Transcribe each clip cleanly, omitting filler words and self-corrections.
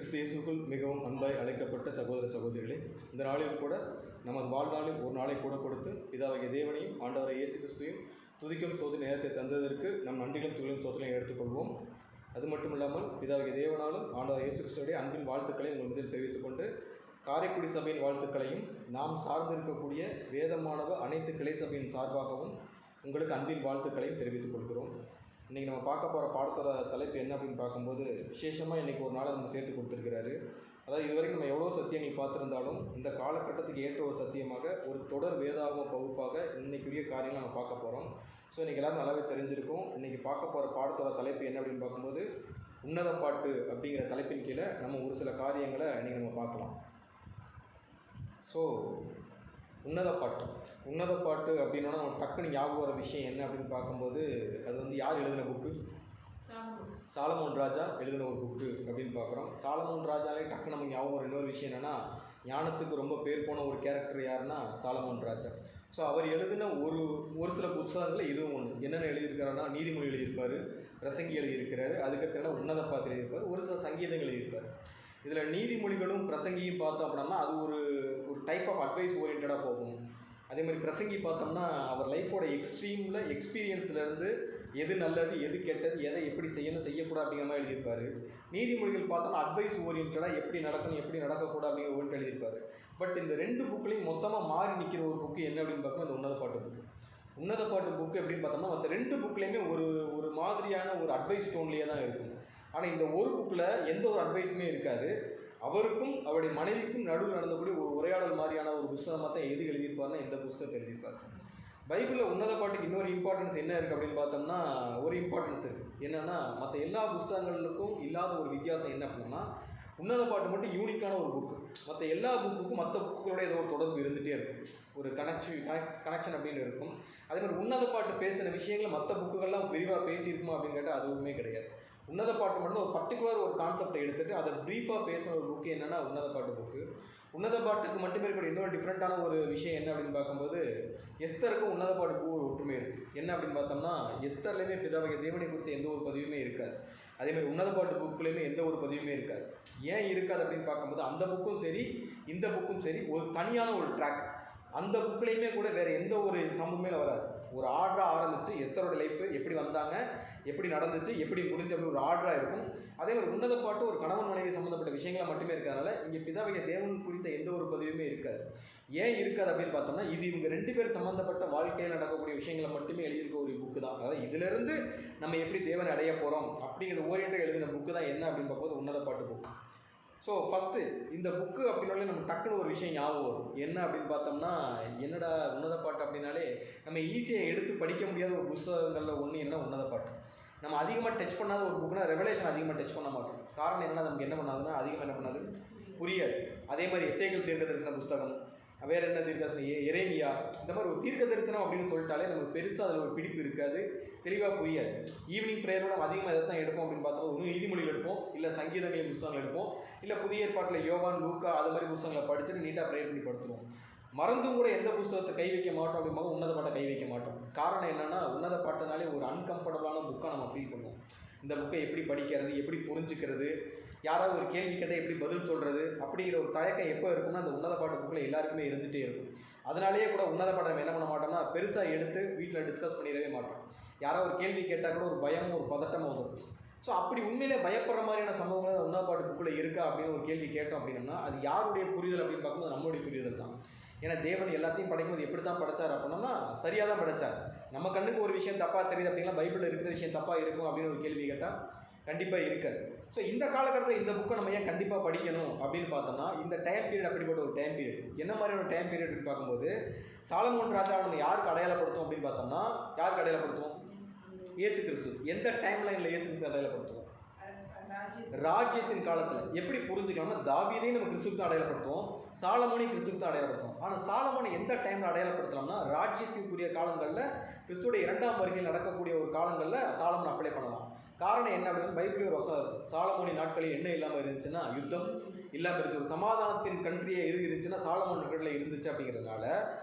கிறிஸ்து இயேசுக்குள் மிகவும் அன்பாய் அழைக்கப்பட்ட சகோதர சகோதரிகளே, இந்த நாளில் கூட நமது வாழ்நாளில் ஒரு நாளை கூட கொடுத்து பிதாவாகிய தேவனையும் ஆண்டவரை இயேசு கிறிஸ்துவையும் துதிக்கும் சோதனை நேரத்தை தந்ததற்கு நம் நன்றிகளும் துதிகளும் சோதனையை எடுத்துக்கொள்வோம். அது மட்டும் இல்லாமல் பிதாவாகிய தேவனாலும் ஆண்டவர் இயேசு கிறிஸ்துவுடைய அன்பின் வாழ்த்துக்களை உங்கள் முதலில் தெரிவித்துக் கொண்டு, காரைக்குடி சபையின் வாழ்த்துக்களையும் நாம் சார்ந்திருக்கக்கூடிய வேதமானவ அனைத்து கிளை சபையின் சார்பாகவும் உங்களுக்கு அன்பின் வாழ்த்துக்களையும் தெரிவித்துக் கொள்கிறோம். இன்றைக்கி நம்ம பார்க்க போகிற பாடத்தோட தலைப்பு என்ன அப்படின்னு பார்க்கும்போது, விசேஷமாக இன்றைக்கி ஒரு நாளை நம்ம சேர்த்து கொடுத்துருக்கிறாரு. அதாவது இதுவரைக்கும் நம்ம எவ்வளோ சத்தியங்கள் பார்த்துருந்தாலும் இந்த காலகட்டத்துக்கு ஏற்ற ஒரு சத்தியமாக ஒரு தொடர் வேதாகம பகுப்பாக இன்றைக்குரிய காரியங்களை நம்ம பார்க்க போகிறோம். ஸோ இன்றைக்கி எல்லோரும் நல்லாவே தெரிஞ்சிருக்கும். இன்றைக்கி பார்க்க போகிற பாடத்தோட தலைப்பு என்ன அப்படின்னு பார்க்கும்போது, உன்னத பாட்டு அப்படிங்கிற தலைப்பின் கீழே நம்ம ஒரு சில காரியங்களை இன்றைக்கி நம்ம பார்க்கலாம். ஸோ உன்னத பாட்டு அப்படின்னா நம்ம டக்குன்னு ஞாபகம் வர விஷயம் என்ன அப்படின்னு பார்க்கும்போது, அது வந்து யார் எழுதின புக்கு? சாலமோன் ராஜா எழுதின ஒரு புக்கு அப்படின்னு பார்க்குறோம். சாலமோன் ராஜாலே டக்கு நமக்கு ஞாபகம் வர இன்னொரு விஷயம் என்னென்னா, ஞானத்துக்கு ரொம்ப பேர் போன ஒரு கேரக்டர் யாருன்னா சாலமோன் ராஜா. ஸோ அவர் எழுதின ஒரு சில புத்தகங்களில் இதுவும் ஒன்று. என்னென்ன எழுதியிருக்காருன்னா, நீதிமொழி எழுதியிருப்பார், பிரசங்கி எழுதியிருக்கிறாரு, அதுக்கடுத்து உன்னத பாட்டு எழுதியிருப்பார், ஒரு சில சங்கீதங்கள் எழுதியிருப்பார். இதில் நீதிமொழிகளும் பிரசங்கியும் பார்த்தோம் அப்படின்னா அது ஒரு டைப் ஆஃப் அட்வைஸ் ஓரியன்டாக போகும். அதே மாதிரி பிரசங்கி பார்த்தோம்னா அவர் லைஃபோட எக்ஸ்ட்ரீமில் எக்ஸ்பீரியன்ஸ்லேருந்து எது நல்லது எது கெட்டது எதை எப்படி செய்யணும் செய்யக்கூடாது அப்படிங்கிற மாதிரி எழுதியிருப்பார். நீதிமொழிகள் பார்த்தோம்னா அட்வைஸ் ஓரியன்டாக எப்படி நடக்கணும் எப்படி நடக்கக்கூடாது அப்படிங்கிற ஓரியன்ட் எழுதியிருப்பார். பட் இந்த ரெண்டு புக்குலையும் மொத்தமாக மாறி நிற்கிற ஒரு புக்கு என்ன அப்படின்னு பார்க்கணும், இந்த உன்னத பாட்டு புக்கு எப்படின்னு பார்த்தோம்னா மற்ற ரெண்டு புக்லேயுமே ஒரு மாதிரியான ஒரு அட்வைஸ் டோன்லேயே தான் இருக்கும். ஆனால் இந்த ஒரு புக்கில் எந்த ஒரு அட்வைஸுமே இருக்காது. அவருக்கும் அவருடைய மனைவிக்கும் நடுவில் நடந்தக்கூடிய ஒரு உரையாடல் மாதிரியான ஒரு புத்தகமாக தான் எது எழுதியிருப்பார்னா இந்த புத்தகத்தை எழுதியிருப்பார். பைபிளில் உன்னத பாட்டுக்கு இன்னொரு இம்பார்ட்டன்ஸ் என்ன இருக்குது அப்படின்னு பார்த்தோம்னா, ஒரு இம்பார்ட்டன்ஸ் இருக்குது. என்னென்னா, மற்ற எல்லா புத்தகங்களுக்கும் இல்லாத ஒரு வித்தியாசம் என்ன அப்படின்னா, உன்னத பாட்டு மட்டும் யூனிக்கான ஒரு புக்கு. மற்ற எல்லா புக்குக்கும் மற்ற புக்குகளோட ஏதோ ஒரு தொடர்பு இருந்துகிட்டே இருக்கும், ஒரு கனெக்ஷன் அப்படின்னு இருக்கும். அதே மாதிரி உன்னத பாட்டு பேசின விஷயங்களை மற்ற புக்குகள்லாம் விரிவாக பேசியிருக்குமா அப்படின்னு கேட்டால் அதுவுமே கிடையாது. உன்னத பாட்டு மட்டும் ஒரு பர்டிகுலர் ஒரு கான்செப்டை எடுத்துகிட்டு அதை ப்ரீஃபாக பேசின ஒரு புக்கு என்னென்னா உன்னத பாட்டு புக்கு. உன்னத பாட்டுக்கு மட்டுமே இருக்கக்கூடிய இன்னொரு டிஃப்ரெண்ட்டான ஒரு விஷயம் என்ன அப்படின்னு பார்க்கும்போது, எஸ்தருக்கும் உன்னத பாட்டுக்கும் ஒரு ஒற்றுமை இருக்குது. என்ன அப்படின்னு பார்த்தோம்னா, எஸ்தர்லேயுமே பிதாவாகிய தேவனை குறித்து எந்த ஒரு பதிவுமே இருக்காது. அதேமாதிரி உன்னத பாட்டு புக்குலேயுமே எந்த ஒரு பதிவுமே இருக்காது. ஏன் இருக்காது அப்படின்னு பார்க்கும்போது, அந்த புக்கும் சரி இந்த புக்கும் சரி ஒரு தனியான ஒரு ட்ராக். அந்த புக்கிலையுமே கூட வேறு எந்த ஒரு சம்பவமே வராது. ஒரு ஆர்டராக ஆரம்பித்து எஸ்தரோட லைஃபு எப்படி வந்தாங்க, எப்படி நடந்துச்சு, எப்படி முடிஞ்ச அப்படி ஒரு ஆர்டராக இருக்கும். அதே மாதிரி உன்னத பாட்டு ஒரு கணவன் மனைவி சம்மந்தப்பட்ட விஷயங்களை மட்டுமே இருக்கிறதுனால இங்கே பிதாவாகிய தேவன் குறித்த எந்த ஒரு பதிவுமே இருக்காது. ஏன் இருக்காது அப்படின்னு பார்த்தோம்னா, இது இவங்க ரெண்டு பேர் சம்மந்தப்பட்ட வாழ்க்கையில் நடக்கக்கூடிய விஷயங்களை மட்டுமே எழுதியிருக்க ஒரு புக்கு தான். அதாவது இதிலிருந்து நம்ம எப்படி தேவனை அடைய போகிறோம் அப்படிங்கிறது ஓரியண்டாக எழுதின புக்கு தான் என்ன அப்படின்னு பார்க்கும்போது உன்னத பாட்டு புக்கு. ஸோ ஃபஸ்ட்டு இந்த புக்கு அப்படின்னாலே நம்ம டக்குன்னு ஒரு விஷயம் ஞாபகம் வரும். என்ன அப்படின்னு பார்த்தோம்னா, என்னடா உன்னத பாட்டு அப்படின்னாலே நம்ம ஈஸியாக எடுத்து படிக்க முடியாத ஒரு புத்தகங்களில் ஒன்று என்ன உன்னத பாட்டு. நம்ம அதிகமாக டச் பண்ணாத ஒரு புக்குனா ரெவலேஷன் அதிகமாக டச் பண்ண மாட்டோம். காரணம் என்னென்னா, நமக்கு என்ன பண்ணாதுன்னா அதிகமாக என்ன பண்ணாது புரியாது. அதே மாதிரி எசேக்கியேல் தீர்க்க தரிசன புத்தகம், வேறு என்ன தீர்க்க தரிசனம், எரேமியா, இந்த மாதிரி ஒரு தீர்க்க தரிசனம் அப்படின்னு சொல்லிட்டாலே நமக்கு பெருசாக அதில் ஒரு பிடிப்பு இருக்காது, தெளிவாக புரியாது. ஈவினிங் ப்ரேயரோட அதிகமாக எதை தான் எடுப்போம் அப்படின்னு பார்த்தோம், ஒன்றும் நீதிமொழிகள் எடுப்போம், இல்லை சங்கீதங்களின் புத்தகங்கள் எடுப்போம், இல்லை புதிய ஏற்பாட்டில் யோவான் லூக்கா அது மாதிரி புத்தகங்களை படிச்சுட்டு நீட்டாக ப்ரேயர் பண்ணி படுத்துருவோம். மறந்தும் கூட எந்த புத்தகத்தை கை வைக்க மாட்டோம் அப்படிம்பாங்க, உன்னத பாட்டை கை வைக்க மாட்டோம். காரணம் என்னென்னா, உன்னத பாட்டுனாலே ஒரு அன்கம்ஃபர்டபுளான புக்காக நம்ம ஃபீல் பண்ணுவோம். இந்த புக்கை எப்படி படிக்கிறது, எப்படி புரிஞ்சுக்கிறது, யாராவது ஒரு கேள்வி கேட்டால் எப்படி பதில் சொல்கிறது அப்படிங்கிற ஒரு தயக்கம் எப்போ இருக்கும்னா அந்த உன்னத பாட்டு புக்கில் எல்லாருக்குமே இருந்துகிட்டே இருக்கும். அதனாலேயே கூட உன்னத பாட்டை நம்ம என்ன பண்ண மாட்டோம்னா பெருசாக எடுத்து வீட்டில் டிஸ்கஸ் பண்ணிடவே மாட்டோம். யாராவது ஒரு கேள்வி கேட்டால் கூட ஒரு பயமும் ஒரு பதட்டமும் வந்துடும். ஸோ அப்படி உண்மையிலே பயப்படுற மாதிரியான சம்பவங்கள் உன்னத பாட்டு புக்கில் இருக்கா அப்படின்னு ஒரு கேள்வி கேட்டோம் அப்படின்னா, அது யாருடைய புரிதல் அப்படின்னு பார்க்கும்போது நம்மளுடைய புரிதல் தான். ஏன்னா தேவன் எல்லாத்தையும் படைக்கும்போது எப்படி தான் படைச்சார் அப்படின்னா சரியாக தான் படைச்சார். நம்ம கண்ணுக்கு ஒரு விஷயம் தப்பாக தெரியுது அப்படின்னா பைபிளில் இருக்கிற விஷயம் தப்பாக இருக்கும் அப்படின்னு ஒரு கேள்வி கேட்டால் கண்டிப்பாக இருக்காது. ஸோ இந்த காலகட்டத்தில் இந்த புக்கை நம்ம ஏன் கண்டிப்பாக படிக்கணும் அப்படின்னு பார்த்தோம்னா, இந்த டைம் பீரியட் அப்படிப்பட்ட ஒரு டைம் பீரியட். என்ன மாதிரியான டைம் பீரியட் அப்படின்னு பார்க்கும்போது, சாலமோன் ராஜா நம்ம யாருக்கு அடையாளப்படுத்தும் அப்படின்னு பார்த்தோம்னா, யாருக்கு அடையாளப்படுத்துவோம்? இயேசு கிறிஸ்து. எந்த டைம் லைனில் இயேசு கிறிஸ்து அடையாளப்படுத்துவோம்? ராஜ்யத்தின் காலத்தில். எப்படி புரிஞ்சுக்கலாம்னா, தாவீதையும் நம்ம கிறிஸ்துக்கு தான் அடையாளப்படுத்துவோம், சாலமோனையும் கிறிஸ்துக்கு தான் அடையாளப்படுத்துவோம். ஆனால் சாலமோனை எந்த டைமில் அடையாளப்படுத்தலாம்னா, ராஜ்யத்திற்குரிய காலங்களில் கிறிஸ்துடைய 2ஆம் வருகையில் நடக்கக்கூடிய ஒரு காலங்களில் சாலமோன் அப்ளை பண்ணலாம். காரணம் என்ன அப்படின்னு பைபிளில் ஒரு வசனம் இருக்குது. சாலமோனின் நாட்களில் என்ன இல்லாமல் இருந்துச்சுன்னா யுத்தம் இல்லாமல் இருந்துச்சு. ஒரு சமாதானத்தின் கண்ட்ரியை எது இருந்துச்சுன்னா சாலமோன் நாட்களில் இருந்துச்சு. அப்படிங்கிறதுனால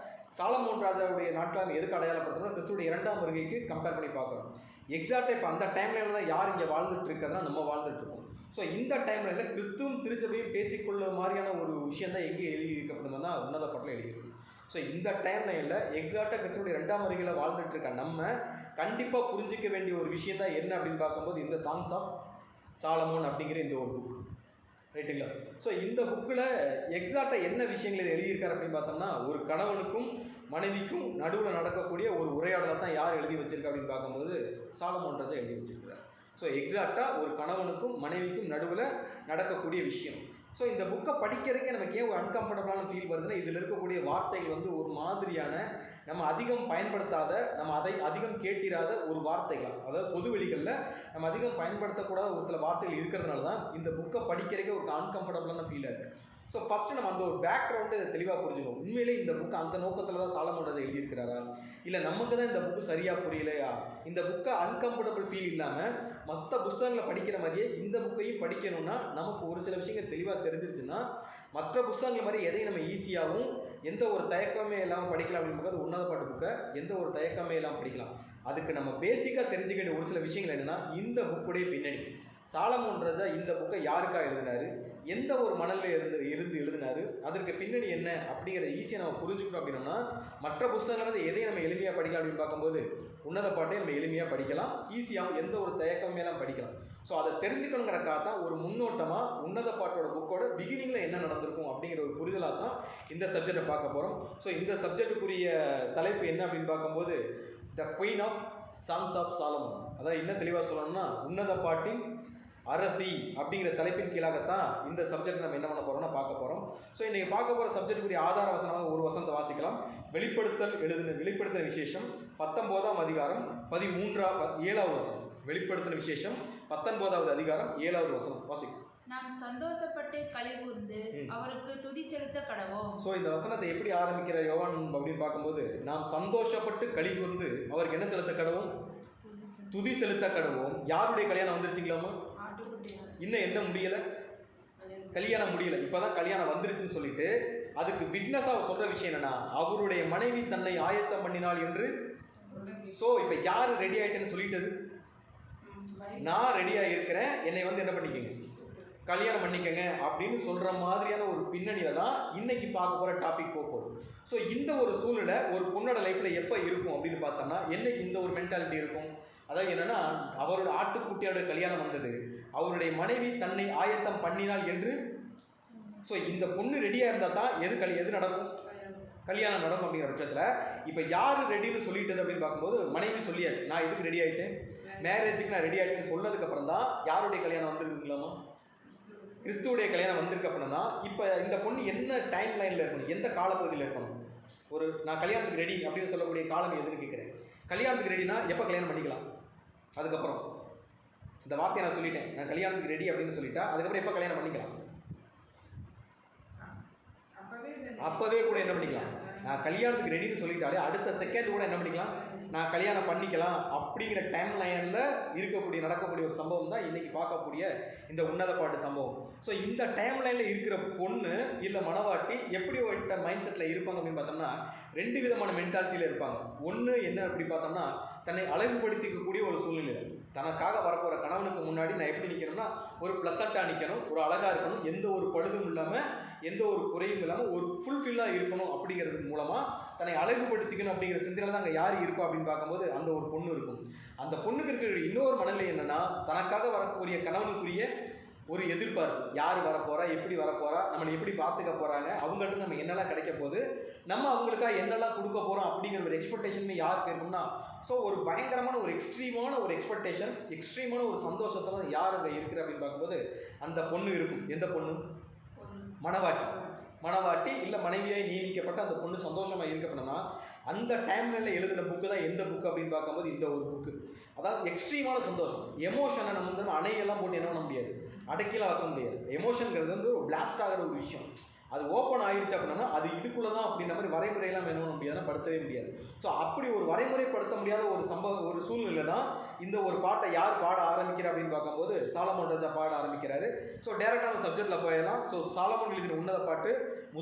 சாலமோன் ராஜாவுடைய நாட்கள் எதுக்கு அடையாளப்படுத்தணும், கிறிஸ்துடைய 2ஆம் வருகைக்கு கம்பேர் பண்ணி பார்க்குறோம். எக்ஸாக்டாக இப்போ அந்த டைம்ல தான் யார் இங்கே வாழ்ந்துட்டு இருக்கிறதுனா நம்ம வாழ்ந்துட்டு இருக்கோம். ஸோ இந்த டைமில் கிறிஸ்துவும் திருச்சபையும் பேசிக்கொள்ள மாதிரியான ஒரு விஷயம் தான் எங்கே எழுதி இருக்கப்படுதுன்னா உன்னத பாட்டில் எழுதியிருக்கு. ஸோ இந்த டைம்லைனில் எக்ஸாக்டாக கிறிஸ்துவோடைய 2ஆம் வருகையில் வாழ்ந்துட்டு இருக்க நம்ம கண்டிப்பாக புரிஞ்சிக்க வேண்டிய ஒரு விஷயம் தான் என்ன அப்படின்னு பார்க்கும்போது இந்த சாங்ஸ் ஆஃப் சாலமோன் அப்படிங்கிற இந்த ஒரு புக், ரைட்டுங்களா? ஸோ இந்த புக்கில் எக்ஸாக்டாக என்ன விஷயங்கள் இதை எழுதியிருக்காரு அப்படின்னு பார்த்தோம்னா, ஒரு கணவனுக்கும் மனைவிக்கும் நடுவில் நடக்கக்கூடிய ஒரு உரையாடலை தான் யார் எழுதி வச்சிருக்கா அப்படின்னு பார்க்கும்போது சாலமோன் ராஜா எழுதி வச்சிருக்கிறார். ஸோ எக்ஸாக்டாக ஒரு கணவனுக்கும் மனைவிக்கும் நடுவில் நடக்கக்கூடிய விஷயம். ஸோ இந்த புக்கை படிக்கிறதுக்கே நமக்கு ஏன் ஒரு அன்கம்ஃபர்டபுளான ஃபீல் வருதுன்னா, இதில் இருக்கக்கூடிய வார்த்தைகள் வந்து ஒரு மாதிரியான நம்ம அதிகம் பயன்படுத்தாத, நம்ம அதை அதிகம் கேட்டிராத ஒரு வார்த்தைகள், அதாவது பொதுவெளிகளில் நம்ம அதிகம் பயன்படுத்தக்கூடாத ஒரு சில வார்த்தைகள் இருக்கிறதுனால தான் இந்த புக்கை படிக்கிறதுக்கே ஒரு அன்கம்ஃபர்டபுளான ஃபீல் இருக்குது. ஸோ ஃபஸ்ட்டு நம்ம அந்த ஒரு பேக்ரவுண்டு இதை தெளிவாக புரிஞ்சுக்கணும். உண்மையிலே இந்த புக்கு அந்த நோக்கத்தில் தான் சாலமோன் ராஜா எழுதியிருக்கிறாரா, இல்லை நமக்கு தான் இந்த புக்கு சரியாக புரியலையா, இந்த புக்கை அன்கம்ஃபர்டபுள் ஃபீல் இல்லாமல் மற்ற புத்தகங்களை படிக்கிற மாதிரியே இந்த புக்கையும் படிக்கணும்னா நமக்கு ஒரு சில விஷயங்கள் தெளிவாக தெரிஞ்சிருச்சுன்னா மற்ற புத்தகங்கள் மாதிரி எதையும் நம்ம ஈஸியாகவும் எந்த ஒரு தயக்கமே இல்லாமல் படிக்கலாம் அப்படிங்கும்போது உன்னத பாட்டு புக்கை எந்த ஒரு தயக்கமே இல்லாமல் படிக்கலாம். அதுக்கு நம்ம பேசிக்காக தெரிஞ்சுக்க வேண்டிய ஒரு சில விஷயங்கள் என்னென்னா, இந்த புக்குடைய பின்னணி, சாலமோன் ராஜா இந்த புக்கை யாருக்காக எழுதினார், எந்த ஒரு மணலில் இருந்து எழுதினார், அதற்கு பின்னணி என்ன அப்படிங்கிற ஈஸியாக நம்ம புரிஞ்சுக்கணும். அப்படின்னா மற்ற புத்தகங்கள் வந்து எதையும் நம்ம எளிமையாக படிக்கலாம் அப்படின்னு பார்க்கும்போது உன்னத பாட்டை நம்ம எளிமையாக படிக்கலாம், ஈஸியாகவும் எந்த ஒரு தயக்கமேலாம் படிக்கலாம். ஸோ அதை தெரிஞ்சுக்கணுங்கிறக்காக தான் ஒரு முன்னோட்டமாக உன்னத பாட்டோட புக்கோட பிகினிங்கில் என்ன நடந்திருக்கும் அப்படிங்கிற ஒரு புரிதலாக தான் இந்த சப்ஜெக்டை பார்க்க போகிறோம். ஸோ இந்த சப்ஜெக்டுக்குரிய தலைப்பு என்ன அப்படின்னு பார்க்கும்போது the queen of songs of Solomon. அதாவது என்ன தெளிவாக சொல்லணும்னா, உன்னத பாட்டின் அரசி அப்படிங்கிற தலைப்பின் கீழாகத்தான் இந்த சப்ஜெக்ட் நம்ம என்ன பண்ண போகிறோம்னா பார்க்க போகிறோம். ஸோ இன்றைக்கி பார்க்க போகிற சப்ஜெக்டுக்குரிய ஆதார வசனமாக ஒரு வசனத்தை வாசிக்கலாம். வெளிப்படுத்தல் விசேஷம் 19ஆம் அதிகாரம் 7வது வசனம். வெளிப்படுத்தல் விசேஷம் 19வது அதிகாரம் 7வது வசனம் வாசிக்கும். நாம் சந்தோஷப்பட்டு களிகூர்ந்து அவருக்கு துதி செலுத்த கடவோம். ஸோ இந்த வசனத்தை எப்படி ஆரம்பிக்கிற யோவான் அப்படின்னு பார்க்கும்போது, நாம் சந்தோஷப்பட்டு களிகூர்ந்து அவருக்கு என்ன செலுத்த கடவோம், துதி செலுத்த கடவோம். யாருடைய கல்யாணம் வந்துருச்சுங்களாமா? இன்னும் என்ன முடியலை, கல்யாணம் முடியலை, இப்போதான் கல்யாணம் வந்துருச்சுன்னு சொல்லிட்டு அதுக்கு விட்னஸாக அவர் சொல்கிற விஷயம் என்னன்னா, அவருடைய மனைவி தன்னை ஆயத்தம் பண்ணினாள் என்று. ஸோ இப்போ யார் ரெடி ஆகிட்டேன்னு சொல்லிட்டது, நான் ரெடியாக இருக்கிறேன், என்னை வந்து என்ன பண்ணிக்கங்க, கல்யாணம் பண்ணிக்கங்க அப்படின்னு சொல்கிற மாதிரியான ஒரு பின்னணியில் தான் இன்னைக்கு பார்க்க போகிற டாபிக் போகுது. ஸோ இந்த ஒரு சூழ்நிலை ஒரு பொண்ணோட லைஃப்பில் எப்போ இருக்கும் அப்படின்னு பார்த்தோம்னா, என்னைக்கு இந்த ஒரு மென்டாலிட்டி இருக்கும். அதாவது என்னென்னா, அவரோட ஆட்டுக்குட்டியோட கல்யாணம் வந்தது, அவருடைய மனைவி தன்னை ஆயத்தம் பண்ணினாள் என்று. ஸோ இந்த பொண்ணு ரெடியாக இருந்தால் தான் எது நடக்கும், கல்யாணம் நடக்கும். அப்படிங்கிற பட்சத்தில் இப்போ யார் ரெடின்னு சொல்லிட்டது அப்படின்னு பார்க்கும்போது மனைவி சொல்லியாச்சு, நான் இதுக்கு ரெடி ஆகிட்டேன், மேரேஜுக்கு நான் ரெடி ஆகிட்டேன்னு சொன்னதுக்கப்புறம் தான் யாருடைய கல்யாணம் வந்துருக்குங்களாமா, கிறிஸ்துவுடைய கல்யாணம் வந்திருக்கு. அப்படின்னா இப்போ இந்த பொண்ணு என்ன டைம் லைனில் இருக்கணும், எந்த காலப்பகுதியில் இருக்கணும், ஒரு நான் கல்யாணத்துக்கு ரெடி அப்படின்னு சொல்லக்கூடிய காலம் எதுன்னு கேட்குறேன். கல்யாணத்துக்கு ரெடினா எப்போ கல்யாணம் பண்ணிக்கலாம், அதுக்கப்புறம் இந்த வார்த்தையை நான் சொல்லிட்டேன், நான் கல்யாணத்துக்கு ரெடி அப்படின்னு சொல்லிட்டா அதுக்கப்புறம் எப்போ கல்யாணம் பண்ணிக்கலாம், அப்போவே கூட என்ன பண்ணிக்கலாம், நான் கல்யாணத்துக்கு ரெடின்னு சொல்லிட்டாலே அடுத்த செகண்ட் கூட என்ன பண்ணிக்கலாம், நான் கல்யாணம் பண்ணிக்கலாம் அப்படிங்கிற டைம் லைனில் நடக்கக்கூடிய ஒரு சம்பவம் தான் இன்றைக்கி பார்க்கக்கூடிய இந்த உன்னத பாட்டு சம்பவம். ஸோ இந்த டைம் லைனில் இருக்கிற பொண்ணு இல்லை மனவாட்டி எப்படி ஒரு மைண்ட் செட்டில் இருப்பாங்க அப்படின்னு பார்த்தோம்னா, 2 விதமான மென்டாலிட்டியில் இருப்பாங்க. ஒன்று என்ன அப்படி பார்த்தோம்னா, தன்னை அழகுபடுத்திக்கக்கூடிய ஒரு சூழ்நிலை, தனக்காக வரப்போகிற கணவனுக்கு முன்னாடி நான் எப்படி நிற்கணும்னா ஒரு ப்ளசண்ட்டாக நிற்கணும், ஒரு அழகாக இருக்கணும், எந்த ஒரு பழுதும் இல்லாமல் எந்த ஒரு குறையும் இல்லாமல் ஒரு ஃபுல்ஃபில்லாக இருக்கணும் அப்படிங்கிறதுக்கு மூலமாக தன்னை அழகுபடுத்திக்கணும் அப்படிங்கிற சிந்தனையில் தான் அங்கே யார் இருப்பா அப்படின்னு பார்க்கும்போது அந்த ஒரு பொண்ணு இருக்கும். அந்த பொண்ணுக்கு இருக்கிற இன்னொரு மனநிலை என்னென்னா, தனக்காக வரக்கூடிய கணவனுக்குரிய ஒரு எதிர்பார்ப்பு, யார் வரப்போகிறா, எப்படி வரப்போகிறா, நம்மளை எப்படி பார்த்துக்க போகிறாங்க, அவங்கள்ட்ட நம்ம என்னெல்லாம் கிடைக்க போகுது, நம்ம அவங்களுக்காக என்னெல்லாம் கொடுக்க போகிறோம் அப்படிங்கிற ஒரு எக்ஸ்பெக்டேஷன் யாருக்கு இருக்கும்னா, ஸோ ஒரு பயங்கரமான ஒரு எக்ஸ்ட்ரீமான ஒரு எக்ஸ்பெக்டேஷன், எக்ஸ்ட்ரீமான ஒரு சந்தோஷத்தில் யார் அங்கே இருக்கிற அப்படின்னு பார்க்கும்போது அந்த பொண்ணு இருக்கும். எந்த பொண்ணு, மனவாட்டி இல்லை மனைவியாய் நியமிக்கப்பட்ட அந்த பொண்ணு சந்தோஷமாக இருக்கப்படனா அந்த டைம்ல எழுதின புக்கு தான் எந்த புக்கு அப்படின்னு பார்க்கும்போது இந்த ஒரு புக்கு. அதாவது எக்ஸ்ட்ரீமான சந்தோஷம், எமோஷனை நம்ம வந்து அணையெல்லாம் போட்டு என்ன பண்ண முடியாது, அடக்கிலாம் வைக்க முடியாது. எமோஷனுங்கிறது வந்து ஒரு பிளாஸ்ட் ஆகிற ஒரு விஷயம், அது ஓப்பன் ஆகிடுச்சு அப்படின்னா அது இதுக்குள்ளே தான் அப்படின்ற மாதிரி வரைமுறையெல்லாம் என்ன பண்ண முடியாதுன்னா படுத்தவே முடியாது. ஸோ அப்படி ஒரு வரைமுறைப்படுத்த முடியாத ஒரு சூழ்நிலை தான் இந்த ஒரு பாட்டை யார் பாட ஆரம்பிக்கிற அப்படின்னு பார்க்கும்போது சாலமோன் ராஜா பாட ஆரம்பிக்கிறாரு. ஸோ டேரெக்டான சப்ஜெக்டில் போயிடலாம். ஸோ சாலமோன் எழுதின உன்னத பாட்டு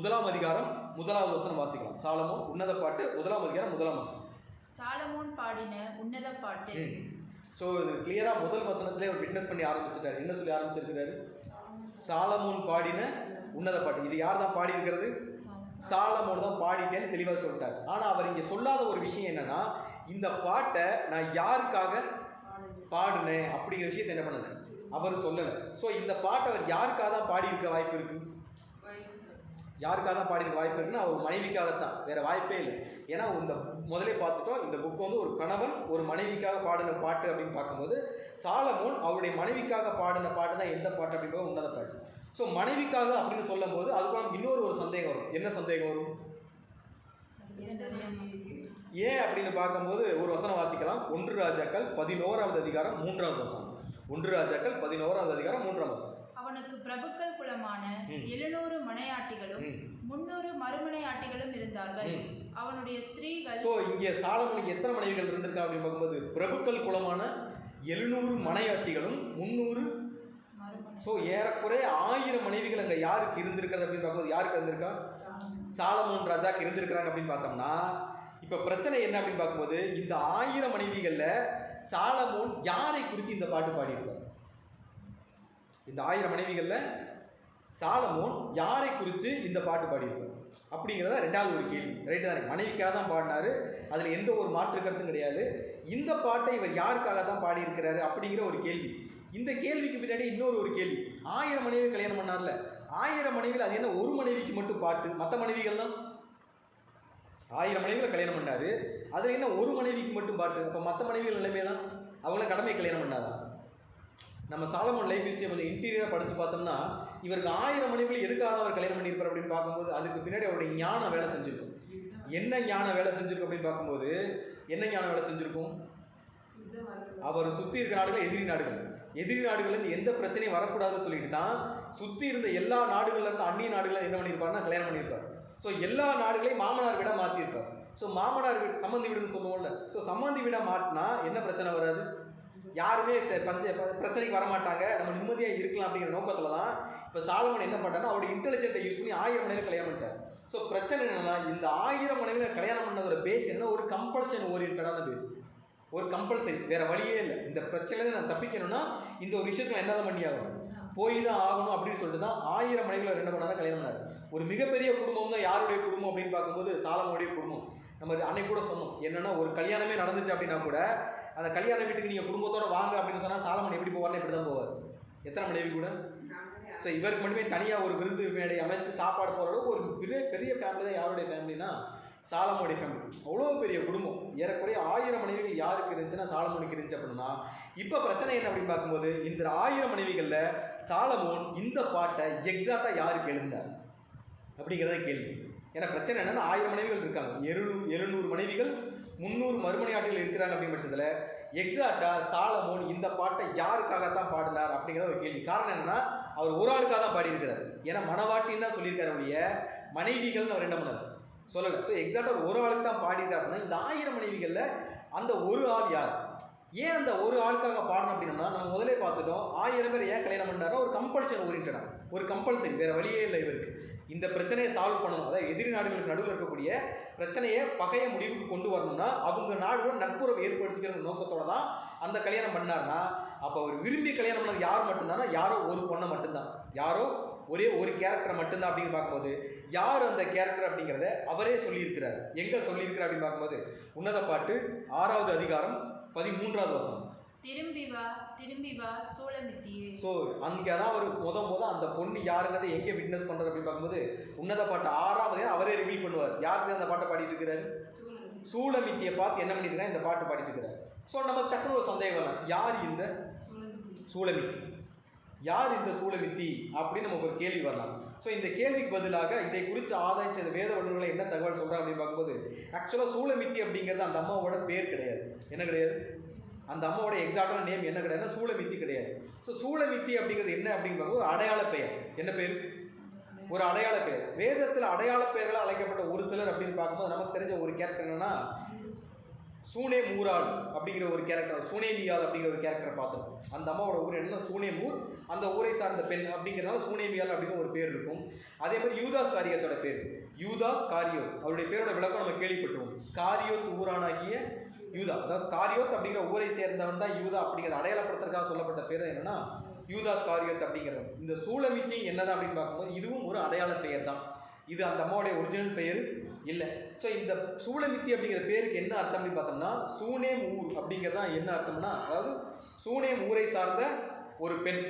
1ஆம் அதிகாரம் 1வது வசனம் வாசிக்கலாம். சாலமோன் உன்னத பாட்டு 1ஆம் அதிகாரம் 1ஆம் வசனம். சாலமோன் பாடின உன்னத பாட்டு. ஸோ ஸோ இது கிளியராக முதல் வசனத்திலே ஒரு விட்னஸ் பண்ணி ஆரம்பிச்சிட்டாரு. என்ன சொல்லி ஆரம்பிச்சிருக்கிறாரு? சாலமோன் பாடின உன்னத பாட்டு. இது யார் தான் பாடி இருக்கிறது? சாலமோன் தான் பாடிட்டேன்னு தெளிவாக சொல்லிட்டார். ஆனால் அவர் இங்கே சொல்லாத ஒரு விஷயம் என்னன்னா, இந்த பாட்டை நான் யாருக்காக பாடினேன் அப்படிங்கிற விஷயத்தை என்ன பண்ணல, அவர் சொல்லலை. ஸோ இந்த பாட்டை அவர் யாருக்காக தான் பாடியிருக்க வாய்ப்பு இருக்கு? யாருக்காக தான் பாடியிருக்க வாய்ப்பு இருக்குன்னா அவர் மனைவிக்காகத்தான், வேற வாய்ப்பே இல்லை. ஏன்னா இந்த முதலே பார்த்துட்டோம், இந்த புக் வந்து ஒரு கணவன் ஒரு மனைவிக்காக பாடின பாட்டு அப்படின்னு பார்க்கும்போது சாலமோன் அவருடைய மனைவிக்காக பாடின பாட்டு தான் எந்த பாட்டு அப்படிங்கிற உன்னத பாட்டு. ஸோ மனைவிக்காக அப்படின்னு சொல்லும் போது அதுக்கு இன்னொரு ஒரு சந்தேகம் வரும். என்ன சந்தேகம் வரும்? ஏன் அப்படின்னு பார்க்கும்போது ஒரு வசனம் வாசிக்கலாம். 1 ராஜாக்கள் 11வது அதிகாரம் 3வது வசனம். 1 ராஜாக்கள் 11வது அதிகாரம் 3ஆம் வசனம். அவனுக்கு பிரபுக்கள் குலமான 700 மனையாட்டிகளும் 300 மறுமனையாட்டிகளும் இருந்தார்கள். அவனுடைய ஸ்திரீகள். ஸோ இங்கே சாலமோனுக்கு எத்தனை மனைவிகள் இருந்திருக்கா அப்படின்னு பார்க்கும்போது பிரபுக்கள் குலமான 700 மனையாட்டிகளும் 300. ஸோ ஏறக்குறைய 1000 மனைவிகள் அங்கே யாருக்கு இருந்திருக்கிறது அப்படின்னு பார்க்கும்போது யாருக்கு இருந்திருக்கா? சாலமோன் ராஜாக்கு இருந்திருக்கிறாங்க அப்படின்னு பார்த்தோம்னா, இப்போ பிரச்சனை என்ன அப்படின்னு பார்க்கும்போது இந்த 1000 மனைவிகளில் சாலமோன் யாரை குறித்து இந்த பாட்டு பாடியிருக்கார்? இந்த 1000 மனைவிகளில் சாலமோன் யாரை குறித்து இந்த பாட்டு பாடியிருக்கார் அப்படிங்கிறத ரெண்டாவது ஒரு கேள்வி. ரைட்டு தானே? மனைவிக்காக தான் பாடினாரு, அதில் எந்த ஒரு மாற்று கருத்தும் கிடையாது. இந்த பாட்டை இவர் யாருக்காக தான் பாடியிருக்கிறாரு அப்படிங்கிற ஒரு கேள்வி. இந்த கேள்விக்கு பின்னாடி இன்னொரு ஒரு கேள்வி. 1000 மனைவி கல்யாணம் பண்ணார்ல, 1000 மனைவிகள் அது என்ன ஒரு மனைவிக்கு மட்டும் பாட்டு? மற்ற மனைவிகள்லாம் 1000 மனைவிகளை கல்யாணம் பண்ணாரு, அதில் என்ன ஒரு மனைவிக்கு மட்டும் பாட்டு? அப்போ மற்ற மனைவிகள் நிலைமையெல்லாம் அவங்கள கடமை கல்யாணம் பண்ணாதான்? நம்ம சாலமோன் லைஃப் ஹிஸ்டரி கொஞ்சம் இன்டீரியராக படித்து பார்த்தோம்னா இவருக்கு 1000 மனைவிகள் எதுக்காக அவர் கல்யாணம் பண்ணியிருப்பார் அப்படின்னு பார்க்கும்போது அதுக்கு பின்னாடி அவருடைய ஞானம் வேலை செஞ்சுருக்கும். என்ன ஞானம் வேலை செஞ்சுருக்கும் அப்படின்னு பார்க்கும்போது என்ன ஞானம் வேலை செஞ்சுருக்கும்? அவர் சுற்றி இருக்கிற நாடுகள் எதிரி நாடுகள்லேருந்து எந்த பிரச்சனையும் வரக்கூடாதுன்னு சொல்லிட்டு தான் சுற்றி இருந்த எல்லா நாடுகள்லேருந்து அந்நிய நாடுகளில் என்ன பண்ணியிருப்பாருன்னா கல்யாணம் பண்ணியிருப்பார். ஸோ எல்லா நாடுகளையும் மாமனார் வீடாக மாற்றிருப்பார். ஸோ மாமனார் வீடு சம்மந்தி வீடுன்னு சொல்லுவோம்ல, ஸோ சம்மந்தி வீடாக மாட்டினா என்ன பிரச்சனை வராது? யாருமே பிரச்சனைக்கு வரமாட்டாங்க, நம்ம நிம்மதியாக இருக்கலாம் அப்படிங்கிற நோக்கத்தில் தான் இப்போ சாலமோன் என்ன பண்ணாருன்னா அவருடைய இன்டெலிஜென்ட்டை யூஸ் பண்ணி 1000 மனைவிகளை கல்யாணம் பண்ணிட்டார். ஸோ பிரச்சனை என்னன்னா இந்த 1000 மனைவிகளை கல்யாணம் பண்ணதோட பேஸ் என்ன? ஒரு கம்பல்ஷன் ஓரியன்டான பேஸ், ஒரு கம்பல்சரி, வேற வழியே இல்லை. இந்த பிரச்சனையில நான் தப்பிக்கணும்னா இந்த ஒரு விஷயத்துல என்னதான் பண்ணி ஆகணும், போய் தான் ஆகணும் அப்படின்னு சொல்லிட்டு தான் 1000 மனைவிகளை என்ன பண்ணாரு? கல்யாணம் பண்ணாரு. ஒரு மிகப்பெரிய குடும்பம் தான் யாருடைய குடும்பம் அப்படின்னு பார்க்கும்போது சாலமோனுடைய குடும்பம். நம்ம அன்னைக்கு கூட சொன்னோம் என்னன்னா ஒரு கல்யாணமே நடந்துச்சு அப்படின்னா கூட அந்த கல்யாண வீட்டுக்கு நீங்கள் குடும்பத்தோட வாங்க அப்படின்னு சொன்னால் சாலமோன் எப்படி போவார்னு இப்படி தான் போவார். எத்தனை மனைவி கூட? ஸோ இவருக்கு மட்டுமே தனியாக ஒரு விருந்து மேடை அமைச்சு சாப்பாடு போகிற அளவுக்கு ஒரு பெரிய ஃபேமிலி தான் யாருடைய ஃபேமிலினா சாலமோனுடைய ஃபேமிலி. அவ்வளோ பெரிய குடும்பம். ஏறக்குறைய 1000 மனைவிகள் யாருக்கு இருந்துச்சுன்னா சாலமோனுக்கு இருந்துச்சு அப்படின்னா இப்போ பிரச்சனை என்ன அப்படின்னு பார்க்கும்போது இந்த 1000 மனைவிகளில் சாலமோன் இந்த பாட்டை எக்ஸாக்டாக யாருக்கு எழுதினார் அப்படிங்கிறத கேள்வி. ஏன்னா பிரச்சனை என்னன்னா 1000 மனைவிகள் இருக்காங்க, 700 மனைவிகள் 300 மறுமனையாட்டிகள் இருக்கிறாங்க அப்படிங்கிற பட்சத்தில் எக்ஸாக்டாக சாலமோன் இந்த பாட்டை யாருக்காகத்தான் பாடினார் அப்படிங்கிற ஒரு கேள்வி. காரணம் என்னன்னா அவர் ஒரு ஆளுக்காக தான் பாடியிருக்கிறார். ஏன்னா மனவாட்டின்னு தான் சொல்லியிருக்காரு, அவருடைய மனைவிகள்னு அவர் என்ன பண்ணல சொல்லலை. ஸோ எக்ஸாக்டாக ஒரு ஆளுக்கு தான் பாடியிருக்காருன்னா இந்த 1000 மனைவிகளில் அந்த ஒரு ஆள் யார்? ஏன் அந்த ஒரு ஆளுக்காக பாடணும் அப்படின்னா நம்ம முதலே பார்த்துட்டோம் 1000 பேர் ஏன் கல்யாணம் பண்ணாருன்னா ஒரு கம்பல்ஷன் ஓரியன்டாக, ஒரு கம்பல்சரி, வேறு வழியே இல்லை இவருக்கு. இந்த பிரச்சனையை சால்வ் பண்ணணும், அதாவது எதிரி நாடுகளுக்கு நடுவில் இருக்கக்கூடிய பிரச்சனையை பகைய முடிவுக்கு கொண்டு வரணும்னா அவங்க நாடுகளோட நட்புறவை ஏற்படுத்திக்கிற நோக்கத்தோட தான் அந்த கல்யாணம் பண்ணார்னா அப்போ அவர் விரும்பி கல்யாணம் பண்ணது யார் மட்டும்தானா? யாரோ ஒரு பொண்ணை மட்டும்தான், யாரோ ஒரே ஒரு கேரக்டர் மட்டும்தான் அப்படின்னு பார்க்கும்போது யார் அந்த கேரக்டர் அப்படிங்கிறத அவரே சொல்லியிருக்கிறார். எங்கே சொல்லியிருக்கிறார் அப்படின்னு பார்க்கும்போது உன்னத பாட்டு 6வது அதிகாரம் 13வது வசனம். திரும்பி வா சூலமித்தியே. ஸோ அங்கே தான் அவர் முத அந்த பொண்ணு யாருங்கிறத எங்கே விட்னஸ் பண்ணுறாரு அப்படின்னு பார்க்கும்போது உன்னத பாட்டு 6வது அவரே ரிவீல் பண்ணுவார். யாருக்கு அந்த பாட்டை பாடிட்டு இருக்கிறாரு? சூலமித்தியை பார்த்து என்ன பண்ணியிருக்காங்க? இந்த பாட்டு பாடிட்டு இருக்கிறார். ஸோ நமக்கு டக்குனு ஒரு சந்தேகம் வரலாம், யார் இந்த சூலமித்தி, யார் இந்த சூலமித்தி அப்படின்னு நமக்கு ஒரு கேள்வி வரலாம். ஸோ இந்த கேள்விக்கு பதிலாக இதை குறித்து ஆராய்ச்சி வேத வல்லுநர்களை என்ன தகவல் சொல்கிறாங்க அப்படின்னு பார்க்கும்போது ஆக்சுவலாக சூலமித்தி அப்படிங்கிறது அந்த அம்மாவோட பேர் கிடையாது. என்ன கிடையாது? அந்த அம்மாவோட எக்ஸாக்டான நேம் என்ன கிடையாதுன்னா சூலமித்தி கிடையாது. ஸோ சூலமித்தி அப்படிங்கிறது என்ன அப்படின்னு பார்க்கும்போது ஒரு அடையாள பெயர். என்ன பேர்? ஒரு அடையாள பெயர். வேதத்தில் அடையாள பெயர்களால் அழைக்கப்பட்ட ஒரு சிலர் அப்படின்னு பார்க்கும்போது நமக்கு தெரிஞ்ச ஒரு கேரக்டர் என்னன்னா சூனேமூரால் அப்படிங்கிற ஒரு கேரக்டர், சூனேமியால் அப்படிங்கிற ஒரு கேரக்டரை பார்த்துருக்கோம். அந்த அம்மாவோட ஊர் என்னன்னா சூனேமூர், அந்த ஊரை சார்ந்த பெண் அப்படிங்கிறனால சூனேமியால் அப்படின்னு ஒரு பேர் இருக்கும். அதே மாதிரி யூதாஸ் காரியத்தோட பேர் யூதாஸ் காரியோ, அவருடைய பேரோட விளக்கம் நம்ம கேள்விப்பட்டிருவோம். காரியோத் ஊரானாகிய யூதா. அதாவது ஸ்காரியோத் அப்படிங்கிற ஊரை சேர்ந்தவன் தான் யூதா அப்படிங்கிறத அடையாளப்படுத்துறதுக்காக சொல்லப்பட்ட பேர் என்னன்னா யூதா ஸ்காரியோத் அப்படிங்கிறது. இந்த சூலமித்தி என்னதான் அப்படின்னு பார்க்கும்போது இதுவும் ஒரு அடையாள பெயர் தான். இது அந்த அம்மாவுடைய ஒரிஜினல் பெயர் இல்லை. ஸோ இந்த சூலமித்தி அப்படிங்கிற பேருக்கு என்ன அர்த்தம் அப்படின்னு பார்த்தோம்னா சூனேம் ஊர் அப்படிங்கிறதா என்ன அர்த்தம்னா, அதாவது சூனேம் ஊரை சார்ந்த ஒரு பெண்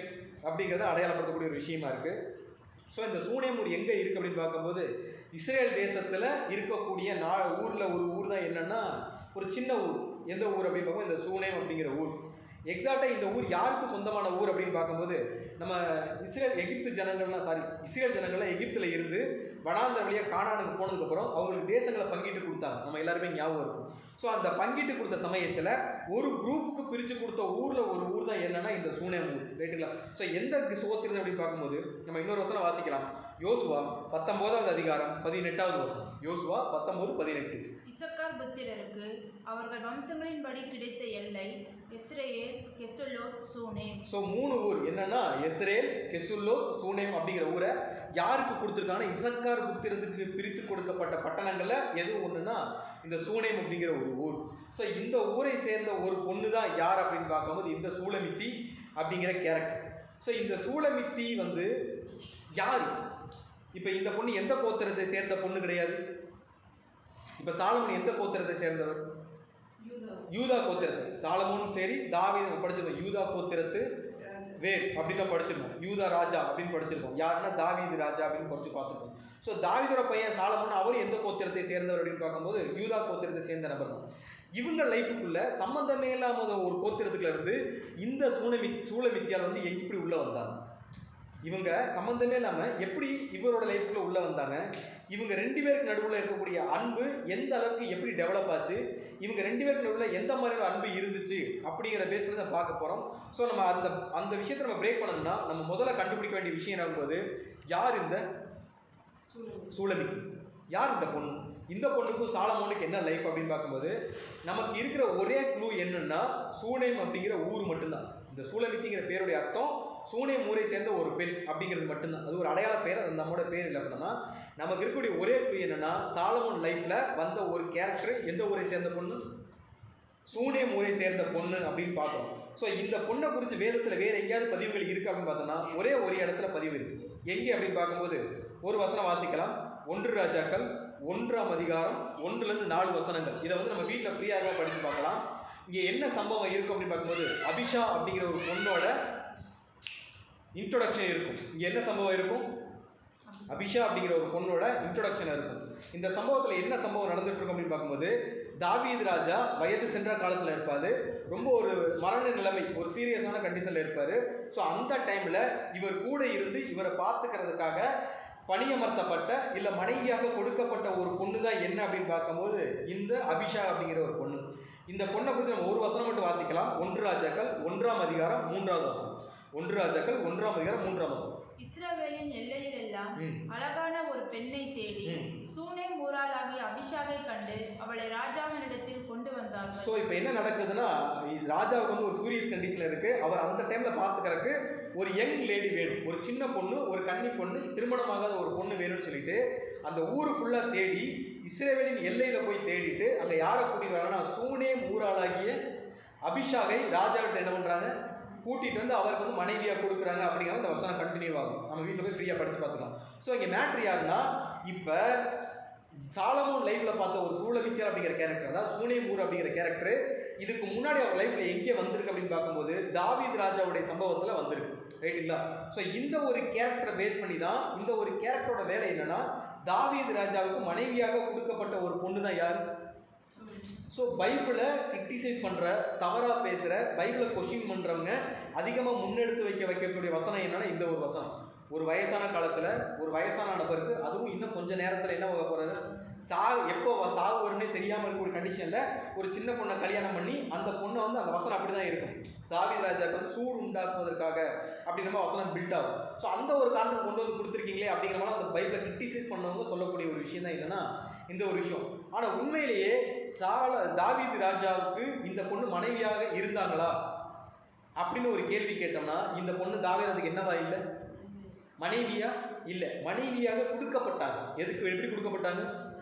அப்படிங்கிறத அடையாளப்படுத்தக்கூடிய ஒரு விஷயமா இருக்குது. ஸோ இந்த சூனேம் ஊர் எங்கே இருக்குது அப்படின்னு பார்க்கும்போது இஸ்ரேல் தேசத்தில் இருக்கக்கூடிய ஊரில் ஒரு ஊர் தான் என்னென்னா ஒரு சின்ன ஊர். எந்த ஊர் அப்படின்னு பார்க்கும்போது இந்த சூனேம் அப்படிங்கிற ஊர். எக்ஸாக்டாக இந்த ஊர் யாருக்கு சொந்தமான ஊர் அப்படின்னு பார்க்கும்போது நம்ம இஸ்ரேல் ஜனங்கள்லாம் எகிப்தில் இருந்து வனாந்தர வழியாக கானானுக்கு போனதுக்கப்புறம் அவங்களுக்கு தேசங்களை பங்கிட்டு கொடுத்தாங்க. நம்ம எல்லாருமே ஞாபகம் இருக்கும். ஸோ அந்த பங்கிட்டு கொடுத்த சமயத்தில் ஒரு குரூப்புக்கு பிரித்து கொடுத்த ஊரில் ஒரு ஊர் தான் என்னன்னா இந்த சூனேம் ஊர். ரைட்டுங்களா? ஸோ எந்த சோத்திரம் அப்படின்னு பார்க்கும்போது நம்ம இன்னொரு வசனம் வாசிக்கலாம். யோசுவா 19வது அதிகாரம் 18வது வசனம். யோசுவா 19:18. இசக்கார் புத்திரருக்கு அவர்கள் வம்சங்களின்படி கிடைத்த எல்லை எஸ்ரேல், கெசுல்லோத், சூனேம். ஸோ 3 ஊர் என்னன்னா எஸ்ரேல், கெசுல்லோத், சூனேம் அப்படிங்கிற ஊரை யாருக்கு கொடுத்துருக்காங்க? இசக்கார் புத்திரத்துக்கு பிரித்து கொடுக்கப்பட்ட பட்டணங்களில் எது ஒன்றுனா இந்த சூனேம் அப்படிங்கிற ஒரு ஊர். ஸோ இந்த ஊரை சேர்ந்த ஒரு பொண்ணு தான் யார் அப்படின்னு பார்க்கும்போது இந்த சூலமித்தி அப்படிங்கிற கேரக்டர். ஸோ இந்த சூலமித்தி யார்? இப்போ இந்த பொண்ணு எந்த கோத்திரத்தை சேர்ந்த பொண்ணு கிடையாது. இப்போ சாலமோன் எந்த கோத்திரத்தை சேர்ந்தவர்? யூதா கோத்திரத்தை. சாலமோன் சரி தாவீது படிச்சிருக்கோம். யூதா கோத்திரத்து வேர் அப்படின்னு படிச்சிருக்கோம். யூதா ராஜா அப்படின்னு படிச்சிருக்கோம். யாருன்னா தாவீது ராஜா அப்படின்னு படிச்சு பார்த்துருக்கோம். ஸோ தாவீதோட பையன் சாலமோன் அவர் எந்த கோத்திரத்தை சேர்ந்தவர் அப்படின்னு பார்க்கும்போது யூதா கோத்திரத்தை சேர்ந்த நபர் தான். இவங்க லைஃபுக்குள்ள சம்பந்தமே இல்லாம ஒரு கோத்திரத்துக்குள்ள இருந்து இந்த சூலமித்தியால் எப்படி உள்ள வந்தாங்க? இவங்க சம்மந்தமே இல்லாமல் எப்படி இவரோட லைஃப்குள்ளே உள்ளே வந்தாங்க? இவங்க 2 பேருக்கு நடுவில் இருக்கக்கூடிய அன்பு எந்த அளவுக்கு எப்படி டெவலப் ஆச்சு? இவங்க 2 பேருக்கு நடுவில் எந்த மாதிரியான அன்பு இருந்துச்சு அப்படிங்கிற பேஸ் பண்ணி தான் பார்க்க போகிறோம். ஸோ நம்ம அந்த விஷயத்தை நம்ம பிரேக் பண்ணணும்னா நம்ம முதல்ல கண்டுபிடிக்க வேண்டிய விஷயம் என்னங்கும்போது யார் இந்த சூலமித்தி? யார் இந்த பொண்ணு? இந்த பொண்ணுக்கும் சாலமோனுக்கு என்ன லைஃப் அப்படின்னு பார்க்கும்போது நமக்கு இருக்கிற ஒரே க்ளூ என்னன்னா சூனேம் அப்படிங்கிற ஊர் மட்டும்தான். இந்த சூலமித்திங்கிற பேருடைய அர்த்தம் சூனேம் ஊரை சேர்ந்த ஒரு பெண் அப்படிங்கிறது மட்டும்தான். அது ஒரு அடையாள பேர், அது நம்மளோட பேர் இல்லை. அப்படின்னா நமக்கு இருக்கக்கூடிய ஒரே க்ளூ என்னன்னா சாலமோன் லைஃப்ல வந்த ஒரு கேரக்டர் எந்த ஊரை சேர்ந்த பொண்ணு? சூனேம் ஊரை சேர்ந்த பொண்ணு அப்படின்னு பார்க்குறோம். ஸோ இந்த பொண்ணை குறித்து வேதத்தில் வேறு எங்கேயாவது பதிவுகள் இருக்குது அப்படின்னு பார்த்தோம்னா ஒரே ஒரு இடத்துல பதிவு இருக்குது. எங்கே அப்படின்னு பார்க்கும்போது ஒரு வசனம் வாசிக்கலாம். 1 ராஜாக்கள் 1ஆம் அதிகாரம் 1-4 வசனங்கள். இதை நம்ம வீட்டில் ஃப்ரீயாக படித்து பார்க்கலாம். இங்கே என்ன சம்பவம் இருக்கும் அப்படின்னு பார்க்கும்போது அபிஷா அப்படிங்கிற ஒரு பொண்ணோட இன்ட்ரோடக்ஷன் இருக்கும். இங்கே என்ன சம்பவம் இருக்கும்? அபிஷா அப்படிங்கிற ஒரு பொண்ணோட இன்ட்ரோடக்ஷன் இருக்கும். இந்த சம்பவத்தில் என்ன சம்பவம் நடந்துட்டு இருக்கும் அப்படின்னு பார்க்கும்போது தாவீது ராஜா வயது சென்ற காலத்தில் இருப்பார். ரொம்ப ஒரு மரண நிலைமை, ஒரு சீரியஸான கண்டிஷனில் இருப்பார். ஸோ அந்த டைமில் இவர் கூட இருந்து இவரை பார்த்துக்கிறதுக்காக பணியமர்த்தப்பட்ட இல்லை மனைவியாக கொடுக்கப்பட்ட ஒரு பொண்ணு தான் என்ன அப்படின்னு பார்க்கும்போது இந்த அபிஷா அப்படிங்கிற ஒரு பொண்ணு. இந்த பொண்ணை குறித்து நம்ம ஒரு வசனம் மட்டும் வாசிக்கலாம். 1 ராஜாக்கள் 1ஆம் அதிகாரம் 3வது வசனம். 1 ராஜாக்கள் 1ஆம் அதிகாரம் 3ஆம் வசனம். இஸ்ரவேலின் எல்லையில் எல்லாம் அழகான ஒரு பெண்ணை தேடி சூனேம் ஊராளாகிய அபிஷாவை கண்டு அவளை ராஜாவினிடத்தில் கொண்டு வந்தார்கள். ஸோ இப்போ என்ன நடக்குதுன்னா ராஜாவுக்கு ஒரு சூரியஸ் கண்டிஷனில் இருக்குது. அவர் அந்த டைமில் பார்த்துக்கிறதுக்கு ஒரு யங் லேடி வேணும், ஒரு சின்ன பொண்ணு, ஒரு கன்னி பொண்ணு, திருமணமாகாத ஒரு பொண்ணு வேணும்னு சொல்லிட்டு அந்த ஊர் ஃபுல்லாக தேடி இஸ்ரவேலின் எல்லையில் போய் தேடிட்டு அங்கே யாரை கூட்டிகிட்டு வராங்கன்னா சூனேம் ஊராளாகிய அபிஷாகை ராஜாவிட்ட என்ன பண்ணுறாங்க? கூட்டிகிட்டு அவருக்கு மனைவியாக கொடுக்குறாங்க அப்படிங்கிற அந்த வசனம் கண்டினியூ ஆகும். நம்ம வீட்டில் போய் ஃப்ரீயாக படித்து பார்த்துக்கலாம். ஸோ இங்கே மேட்ரு யாருன்னா இப்போ சாலமோன் லைஃப்பில் பார்த்த ஒரு சூலமித்தியார் அப்படிங்கிற கேரக்டர், அதாவது சூனேம் ஊர் அப்படிங்கிற கேரக்டர் இதுக்கு முன்னாடி அவர் லைஃப்பில் எங்கே வந்திருக்கு அப்படின்னு பார்க்கும்போது தாவீது ராஜாவுடைய சம்பவத்தில் வந்திருக்கு. ரைட்டுங்களா? ஸோ இந்த ஒரு கேரக்டரை பேஸ் பண்ணி தான் இந்த ஒரு கேரக்டரோட வேலை என்னன்னா தாவீது ராஜாவுக்கு மனைவியாக கொடுக்கப்பட்ட ஒரு பொண்ணு தான் யார்? ஸோ பைபிளை கிரிட்டிசைஸ் பண்ணுற, தவறாக பேசுகிற, பைபிளை கொஸ்டின் பண்ணுறவங்க அதிகமாக முன்னெடுத்து வைக்கக்கூடிய வசனம் என்னன்னா இந்த ஒரு வசனம். ஒரு வயசான காலத்தில் ஒரு வயசான நபருக்கு, அதுவும் இன்னும் கொஞ்சம் நேரத்தில் என்ன ஆக போகிறாரு, எப்போ சாகு வரும்னே தெரியாமல் இருக்கக்கூடிய கண்டிஷனில் ஒரு சின்ன பொண்ணை கல்யாணம் பண்ணி அந்த பொண்ணை அந்த வசனம் அப்படி தான் இருக்கும். தாவீது ராஜாவுக்கு சூடு உண்டாக்குவதற்காக அப்படி நம்ம வசனம் பில்ட் ஆகும். ஸோ அந்த ஒரு காரணத்துக்கு கொண்டு கொடுத்துருக்கீங்களே அப்படிங்கிற மாதிரி அந்த பைபிளை கிரிட்டிசைஸ் பண்ணவங்க சொல்லக்கூடிய ஒரு விஷயம் தான் இல்லைன்னா இந்த ஒரு விஷயம். ஆனால் உண்மையிலேயே தாவீது ராஜாவுக்கு இந்த பொண்ணு மனைவியாக இருந்தாங்களா அப்படின்னு ஒரு கேள்வி கேட்டோம்னா இந்த பொண்ணு தாவீது ராஜாவுக்கு என்னவா இல்லை? மனைவியா இல்லை, மனைவியாக கொடுக்கப்பட்டாங்க. எதுக்கு? எப்படி கொடுக்கப்பட்டாங்க?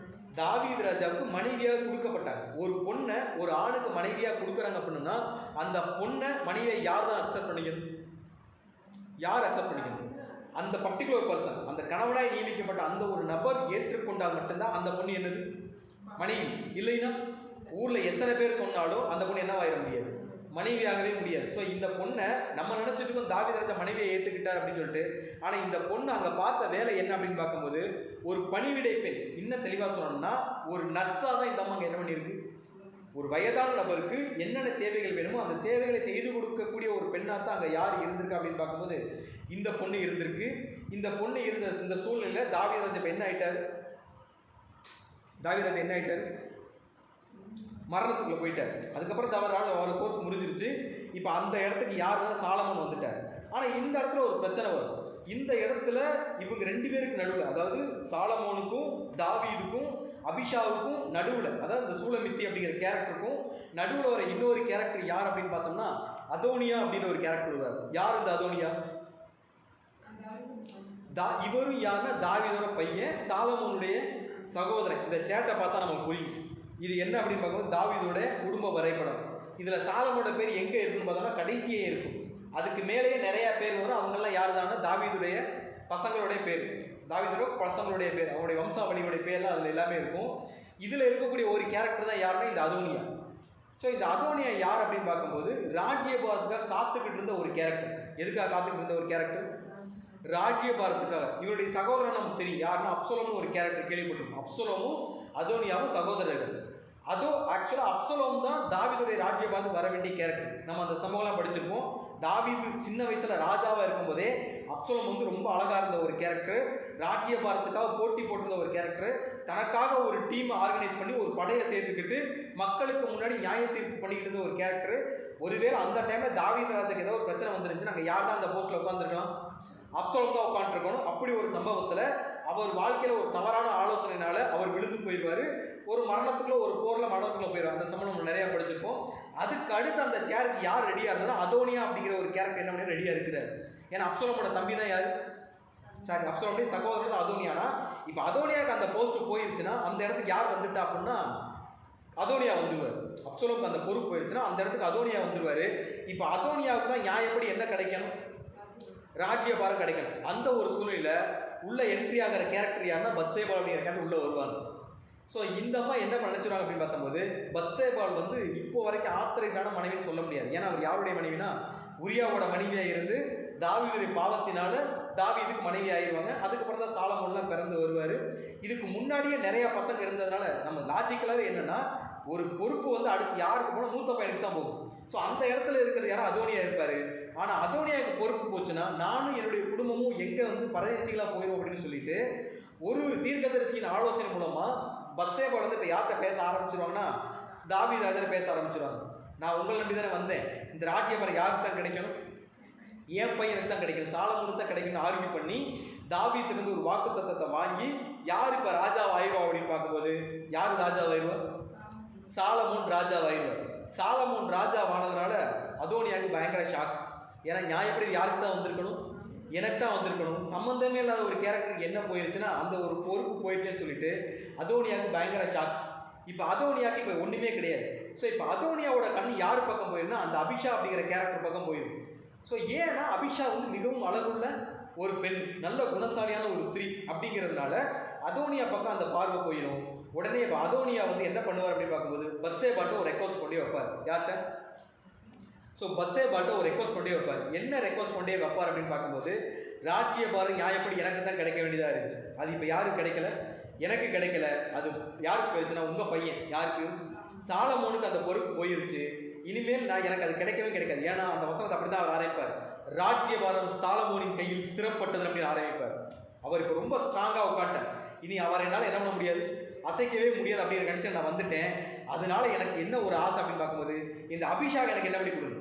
தாவீது ராஜாவுக்கு மனைவியாக கொடுக்கப்பட்டாங்க. ஒரு பொண்ணை ஒரு ஆணுக்கு மனைவியாக கொடுக்குறாங்க அப்படின்னா அந்த பொண்ணை மனைவியை யார் தான் அக்செப்ட் பண்ணிக்கணும்? யார் அக்செப்ட் பண்ணிக்கணும்? அந்த பர்டிகுலர் பர்சன், அந்த கணவனாய் நியமிக்கப்பட்ட அந்த ஒரு நபர் ஏற்றுக்கொண்டால் மட்டும்தான் அந்த பொண்ணு என்னது? மனைவி. இல்லைன்னா ஊரில் எத்தனை பேர் சொன்னாலும் அந்த பொண்ணு என்னவாயிட முடியாது? மனைவியாகவே முடியாது. ஸோ இந்த பொண்ணை நம்ம நினச்சிட்டு இருக்கோம் தாவீது ராஜா மனைவியை ஏற்றுக்கிட்டார் அப்படின்னு சொல்லிட்டு. ஆனால் இந்த பொண்ணு அங்கே பார்த்த வேலை என்ன அப்படின்னு பார்க்கும்போது ஒரு பணிவிடை பெண். இன்னும் தெளிவாக சொல்லணும்னா ஒரு நர்ஸாக தான் இந்த அம்மா அங்கே என்ன பண்ணியிருக்கு. ஒரு வயதான நபருக்கு என்னென்ன தேவைகள் வேணுமோ அந்த தேவைகளை செய்து கொடுக்கக்கூடிய ஒரு பெண்ணாக தான் அங்கே யார் இருந்திருக்கா அப்படின்னு பார்க்கும்போது இந்த பொண்ணு இருந்திருக்கு. இந்த பொண்ணு இருந்த இந்த சூழ்நிலையில் தாவீது ராஜா இப்போ என்ன ஆயிட்டார்? தாவீது ராஜா என்ன ஆயிட்டார்? மரணத்துக்குள்ளே போயிட்டார். அதுக்கப்புறம் அவரோட கோர்ஸ் முடிஞ்சிருச்சு. இப்போ அந்த இடத்துக்கு யாருன்னா சாலமோன் வந்துட்டார். ஆனால் இந்த இடத்துல ஒரு பிரச்சனை வரும். இந்த இடத்துல இவங்க 2 பேருக்கு நடுவில், அதாவது சாலமோனுக்கும் தாவீதுக்கும் அபிஷாவுக்கும் நடுவில், அதாவது இந்த சூலமித்தி அப்படிங்கிற கேரக்டருக்கும் நடுவில் வர இன்னொரு கேரக்டர் யார் அப்படின்னு பார்த்தோம்னா அதோனியா அப்படின்னு ஒரு கேரக்டர் வருவார். யார் இந்த அதோனியா? இவரும் யாருன்னா தாவீதோட பையன், சாலமோனுடைய சகோதரன். இந்த சேட்டை பார்த்தா நமக்கு புரியும் இது என்ன அப்படின்னு பார்க்கும்போது தாவீதோட குடும்ப வரைபடம். இதில் சாலமோட பேர் எங்கே இருக்குன்னு பார்த்தோம்னா கடைசியே இருக்கும். அதுக்கு மேலேயே நிறையா பேர் வரும். அவங்கெல்லாம் யார் தானே? தாவீதுடைய பசங்களுடைய பேர், தாவீதோட பசங்களுடைய பேர், அவங்களுடைய வம்சாவளியுடைய பேர்லாம் அதில் எல்லாமே இருக்கும். இதில் இருக்கக்கூடிய ஒரு கேரக்டர் தான் யாருன்னா இந்த அதோனியா. ஸோ இந்த அதோனியா யார் அப்படின்னு பார்க்கும்போது ராஜ்யபாரத்துக்காக காத்துக்கிட்டு இருந்த ஒரு கேரக்டர். எதுக்காக காத்துக்கிட்டு இருந்த ஒரு கேரக்டர்? ராஜ்யபாரத்துக்காக. இவருடைய சகோதரன் நமக்கு தெரியும் யாருன்னா அப்சலோம்னு ஒரு கேரக்டர் கேள்விப்பட்டிருக்கோம். அப்சலோமும் அதோனியாவும் சகோதரர்கள். ஆக்சுவலாக அப்சலோம் தான் தாவீதுடைய ராஜ்யபாரத்துக்கு வர வேண்டிய கேரக்டர். நம்ம அந்த சம்பவம்லாம் படிச்சிருப்போம். தாவீது சின்ன வயசுல ராஜாவாக இருக்கும்போதே அப்சலோம் வந்து ரொம்ப அழகாக இருந்த ஒரு கேரக்டர். ராஜ்யபாரத்துக்காக போட்டி போட்டிருந்த ஒரு கேரக்டர். தனக்காக ஒரு டீமை ஆர்கனைஸ் பண்ணி ஒரு படையை சேர்த்துக்கிட்டு மக்களுக்கு முன்னாடி நியாய தீர்ப்பு பண்ணிக்கிட்டு இருந்த ஒரு கேரக்டர். ஒருவேளை அந்த டைமில் தாவீது ராஜாக்கு ஏதோ ஒரு பிரச்சனை வந்துருந்துச்சு, நாங்கள் யார் தான் அந்த போஸ்ட்டில் உட்காந்துருக்கலாம்? அப்சலோம் தான் உட்காந்துருக்கணும். அப்படி ஒரு சம்பவத்தில் அவர் வாழ்க்கையில் ஒரு தவறான ஆலோசனையினால அவர் விழுந்து போயிடுவார். ஒரு மரணத்துக்குள்ள, ஒரு போரில் மரணத்துக்குள்ள போயிடுவார். அந்த சம்பவம் நம்ம நிறையா படிச்சிருக்கோம். அதுக்கு அடுத்து அந்த சேருக்கு யார் ரெடியாக இருந்தாலும் அதோனியா அப்படிங்கிற ஒரு கேரக்டர் என்ன பண்ணி ரெடியாக இருக்கிறார். ஏன்னா அப்சலோமோட தம்பி தான் யார்? சாரி, அப்சலோமுடைய சகோதரர் தான் அதோனியானா. இப்போ அதோனியாவுக்கு அந்த போஸ்ட் போயிருச்சுன்னா அந்த இடத்துக்கு யார் வந்துட்டா அப்படின்னா அதோனியா வந்துடுவார். அப்சலோமுக்கு அந்த பொறுப்பு போயிருச்சுன்னா அந்த இடத்துக்கு அதோனியா வந்துடுவார். இப்போ அதோனியாவுக்கு தான் நியாயப்படி என்ன கிடைக்கணும்? ராஜ்யபாரம் கிடைக்கணும். அந்த ஒரு சூழ்நிலையில் உள்ள என்ட்ரி ஆகிற கேரக்டர் யாருன்னா பத்சேபால் அப்படிங்கிற கேரக்டர் உள்ளே வருவாங்க. ஸோ இந்த அம்மா என்ன நினைச்சிருவாங்க அப்படின்னு பார்க்கும்போது பத்சேபால் வந்து இப்போ வரைக்கும் ஆத்தரைஸான மனைவின்னு சொல்ல முடியாது. ஏன்னா அவர் யாருடைய மனைவினா உரியாவோட மனைவியாக இருந்து தாவீதுடைய பாவத்தினால தாவீதுக்கு மனைவி ஆயிடுவாங்க. அதுக்கப்புறம் தான் சாலமோன்லாம் பிறந்து வருவார். இதுக்கு முன்னாடியே நிறையா பசங்க இருந்ததுனால நம்ம லாஜிக்கலாகவே என்னென்னா ஒரு பொறுப்பு வந்து அடுத்து யாருக்கு போனால் மூத்த பையனுக்கு தான் போகும். ஸோ அந்த இடத்துல இருக்கிறது யாரும் அதோனியா இருப்பார். ஆனால் அதோனியாவுக்கு பொறுப்பு போச்சுன்னா நானும் என்னுடைய குடும்பமும் எங்கே வந்து பரதேசிகளாக போயிடும் அப்படின்னு சொல்லிட்டு ஒரு தீர்க்கதரிசியின் ஆலோசனை மூலமாக பத்சேபால் வந்து இப்போ யார்கிட்ட பேச ஆரம்பிச்சிருவாங்கன்னா தாவீது ராஜா பேச ஆரம்பிச்சிருவாங்க. நான் உங்களை நம்பி தானே வந்தேன், இந்த ராஜ்யபாரம் யாருக்கு தான் கிடைக்கணும்? என் பையனுக்கு தான் கிடைக்கணும், சாலமோனுக்கு தான் கிடைக்கணும்னு ஆர்கியூ பண்ணி தாவீதுலேருந்து ஒரு வாக்கு தத்தத்தை வாங்கி யார் இப்போ ராஜாவாயிருவா அப்படின்னு பார்க்கும்போது யார் ராஜாவாயிருவார்? சாலமோன் ராஜாவாயிருவார். சாலமோன் ராஜாவானதுனால அதோனியாவுக்கு பயங்கர ஷாக். ஏன்னா நியாயப்படி யாருக்கு தான் வந்திருக்கணும்? எனக்கு தான் வந்திருக்கணும். சம்மந்தமே இல்லாத ஒரு கேரக்டருக்கு என்ன போயிருச்சுன்னா அந்த ஒரு பொறுப்பு போயிடுச்சுன்னு சொல்லிட்டு அதோனியாவுக்கு பயங்கர ஷாக். இப்போ அதோனியாவுக்கு இப்போ ஒன்றுமே கிடையாது. ஸோ இப்போ அதோனியாவோட கண் யார் பக்கம் போயிருன்னா அந்த அபிஷா அப்படிங்கிற கேரக்டர் பக்கம் போயிடும். ஸோ ஏன்னா அபிஷா வந்து மிகவும் அழகுள்ள ஒரு பெண், நல்ல குணசாலியான ஒரு ஸ்திரீ அப்படிங்கிறதுனால அதோனியா பக்கம் அந்த பார்வை போயிடும். உடனே இப்போ அதோனியா வந்து என்ன பண்ணுவார் அப்படின்னு பார்க்கும்போது பத்சேபால்ட்ட ஒரு ரெக்வஸ்ட் கொண்டே வைப்பார். யார்கிட்ட? ஸோ பத்சேபால்ட்ட ஒரு ரெக்வஸ்ட் கொண்டே வைப்பார். என்ன ரெக்வஸ்ட் கொண்டே வைப்பார் அப்படின்னு பார்க்கும்போது ராஜ்யபாரம் நியாயப்படி எனக்கு தான் கிடைக்க வேண்டியதாக இருந்துச்சு, அது இப்போ யாருக்கு கிடைக்கல? எனக்கு கிடைக்கல. அது யாருக்கு போயிருச்சுன்னா உங்கள் பையன் யாருக்கு? சாலமோனுக்கு அந்த பொறுப்பு போயிருச்சு. இனிமேல் எனக்கு அது கிடைக்கவே கிடைக்காது. ஏன்னா அந்த வசனத்தை அப்படி தான் அவர் ஆரம்பிப்பார். ராஜ்யபாரம் சாலமோனின் கையில் ஸ்திரப்பட்டது அப்படின்னு ஆரம்பிப்பார். அவர் இப்போ ரொம்ப ஸ்ட்ராங்காக உட்காட்டேன், இனி அவரை என்னால் என்ன பண்ண முடியாது, அசைக்கவே முடியாது அப்படிங்கிற கண்டிஷன் நான் வந்துட்டேன். அதனால எனக்கு என்ன ஒரு ஆசை அப்படின்னு பார்க்கும்போது இந்த அபிஷாக் எனக்கு என்ன பண்ணி கொடுங்க,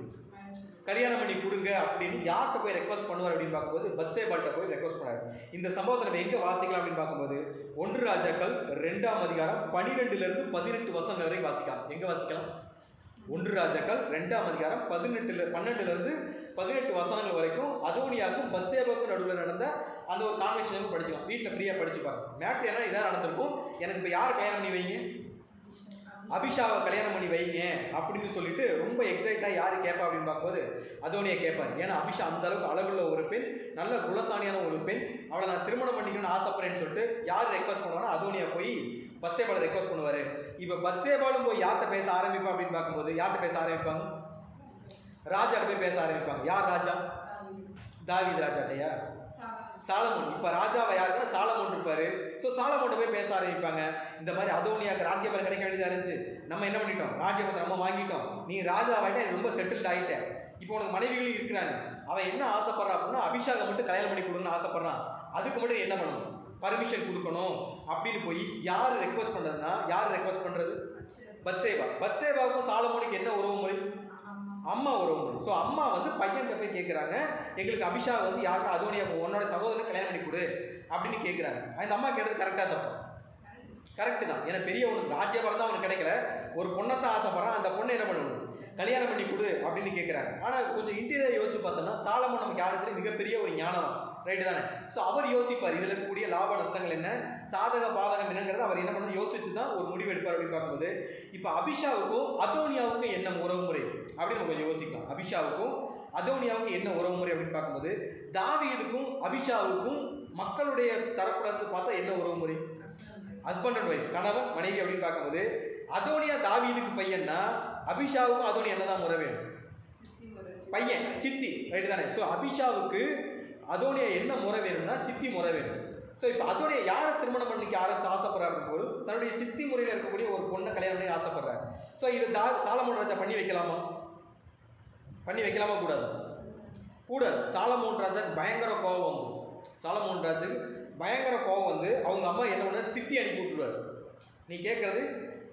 கல்யாணம் பண்ணி கொடுங்க அப்படின்னு யார்கிட்ட போய் ரெக்வஸ்ட் பண்ணுவார் அப்படின்னு பார்க்கும்போது பத்சேபால்ட்ட போய் ரெக்வஸ்ட் பண்ணார். இந்த சம்பவத்தை நம்ம எங்கே வாசிக்கலாம் அப்படின்னு பார்க்கும்போது 1 ராஜாக்கள் 2ஆம் அதிகாரம் 12 to 18 வசனங்கள் வரை வாசிக்கலாம். எங்கே வாசிக்கலாம்? 1 ராஜாக்கள் 2ஆம் அதிகாரம் 12 18 வசனங்கள் வரைக்கும் அதோனியாவுக்கும் பத்சேபாவுக்கும் நடுவில் நடந்த அந்த ஒரு கான்வர்சேஷன் படிச்சுக்கலாம். வீட்டில் ஃப்ரீயாக படிச்சு பாருங்க. மேட்ரு என்ன இதான் நடந்திருக்கும். எனக்கு இப்போ யார் கல்யாணம் பண்ணி வைங்க, அபிஷாவை கல்யாணம் பண்ணி வைங்க அப்படின்னு சொல்லிட்டு ரொம்ப எக்ஸைட்டாக யார் கேட்பா அப்படின்னு பார்க்கும்போது அதோனியா கேட்பார். ஏன்னா அபிஷா அந்த அளவுக்கு அழகுள்ள ஒரு பெண், நல்ல குலசாணியான ஒரு பெண், அவளை நான் திருமணம் பண்ணிக்கணும்னு ஆசைப்படுறேன்னு சொல்லிட்டு யார் ரெக்வஸ்ட் பண்ணுவானா அதோனியா போய் பத்சேபாவை ரெக்வஸ்ட் பண்ணுவார். இப்போ பத்சேபாலும் போய் யார்கிட்ட பேச ஆரம்பிப்பா அப்படின்னு பார்க்கும்போது யார்கிட்ட பேச ஆரம்பிப்பாங்க, ராஜாட்ட போய் பேச ஆரம்பிப்பாங்க. யார் ராஜா? தாவீது ராஜாட்டையா? சாலமோன். இப்போ ராஜாவை யாருன்னா சாலமோன் இருப்பாரு. ஸோ சாலமோன்ட்ட போய் பேச ஆரம்பிப்பாங்க. இந்த மாதிரி அதோனியாக்கு ராஜ்யபரம் கிடைக்க வேண்டியதாக இருந்துச்சு, நம்ம என்ன பண்ணிட்டோம், ராஜ்யபரத்தை நம்ம வாங்கிட்டோம், நீ ராஜாவாயிட்ட ரொம்ப செட்டில்ட் ஆகிட்ட, இப்போ உனக்கு மனைவிகளும் இருக்கிறாங்க, அவன் என்ன ஆசைப்படுறான் அப்படின்னா அபிஷாகை மட்டும் கல்யாணம் பண்ணி கொடுங்கன்னு ஆசைப்படுறான், அதுக்கு மட்டும் என்ன பண்ணணும், பர்மிஷன் கொடுக்கணும் அப்படின்னு போய் யார் ரெக்வஸ்ட் பண்ணுறதுன்னா யார் ரெக்வஸ்ட் பண்ணுறது, பத்சேபா. பத்சேபாவுக்கும் சாலமோனுக்கு என்ன உறவு முறை, அம்மா உறவு முறை. ஸோ அம்மா வந்து பையன்கிட்ட போய் கேட்குறாங்க, எங்களுக்கு அபிஷா வந்து யாருன்னா அதோனியா உன்னோட சகோதரனை கல்யாணம் பண்ணி கொடு அப்படின்னு கேட்குறாங்க. அந்த அம்மா கேட்டது கரெக்டாக தப்பா? கரெக்டு தான். ஏன்னா பெரிய ஒன்று ராஜ்யபரம் தான் அவனுக்கு கிடைக்கல, ஒரு பொண்ணத்தான் ஆசைப்படுறான், அந்த பொண்ணை என்ன பண்ணணும், கல்யாணம் பண்ணி கொடு அப்படின்னு கேட்குறாங்க. ஆனால் கொஞ்சம் இன்டீரியர் யோசிச்சு பார்த்தோம்னா சாலமோன் நமக்கு யாருக்கு மிகப்பெரிய ஒரு ஞானவன், ரைட்டு தானே? ஸோ அவர் யோசிப்பார் இதில் இருக்கக்கூடிய லாப நஷ்டங்கள் என்ன, சாதக பாதகம் என்னங்கிறத அவர் என்ன பண்ணணும் யோசிச்சு தான் ஒரு முடிவு எடுப்பார் அப்படின்னு பார்க்கும்போது இப்போ அபிஷாவுக்கும் அதோனியாவுக்கும் என்ன உறவு முறை அப்படின்னு நம்ம கொஞ்சம் யோசிக்கலாம். அபிஷாவுக்கும் அதோனியாவுக்கும் என்ன உறவு முறை அப்படின்னு பார்க்கும்போது தாவீதுக்கும் அபிஷாவுக்கும் மக்களுடைய தரப்புல இருந்து பார்த்தா என்ன உறவு முறை, ஹஸ்பண்ட் அண்ட் ஒய்ஃப், கணவன் மனைவி அப்படின்னு பார்க்கும்போது அதோனியா தாவீதுக்கு பையன்னா அபிஷாவுக்கும் அதோனியா என்னதான் முறை வேணும், பையன், சித்தி, ரைட்டு தானே? ஸோ அபிஷாவுக்கு அதோனியா என்ன முறை வேணும்னா சித்தி முறை வேணும். ஸோ இப்போ அதோனியா யாரை திருமணம் பண்ணிக்க ஆசைப்படுறாரு போது தன்னுடைய சித்தி முறையில் இருக்கக்கூடிய ஒரு பொண்ணை கல்யாணம் பண்ணி ஆசைப்படுறாரு. ஸோ இது சாலமோன் ராஜா பண்ணி வைக்கலாமா, பண்ணி வைக்கலாமா கூடாது? கூடாது. சாலமோன் ராஜாக்கு பயங்கர கோபம் வந்து, சாலமோன் ராஜுக்கு பயங்கர கோபம் வந்து அவங்க அம்மா என்ன பண்ண திட்டி அனுப்பி விட்டுருவார். நீ கேட்குறது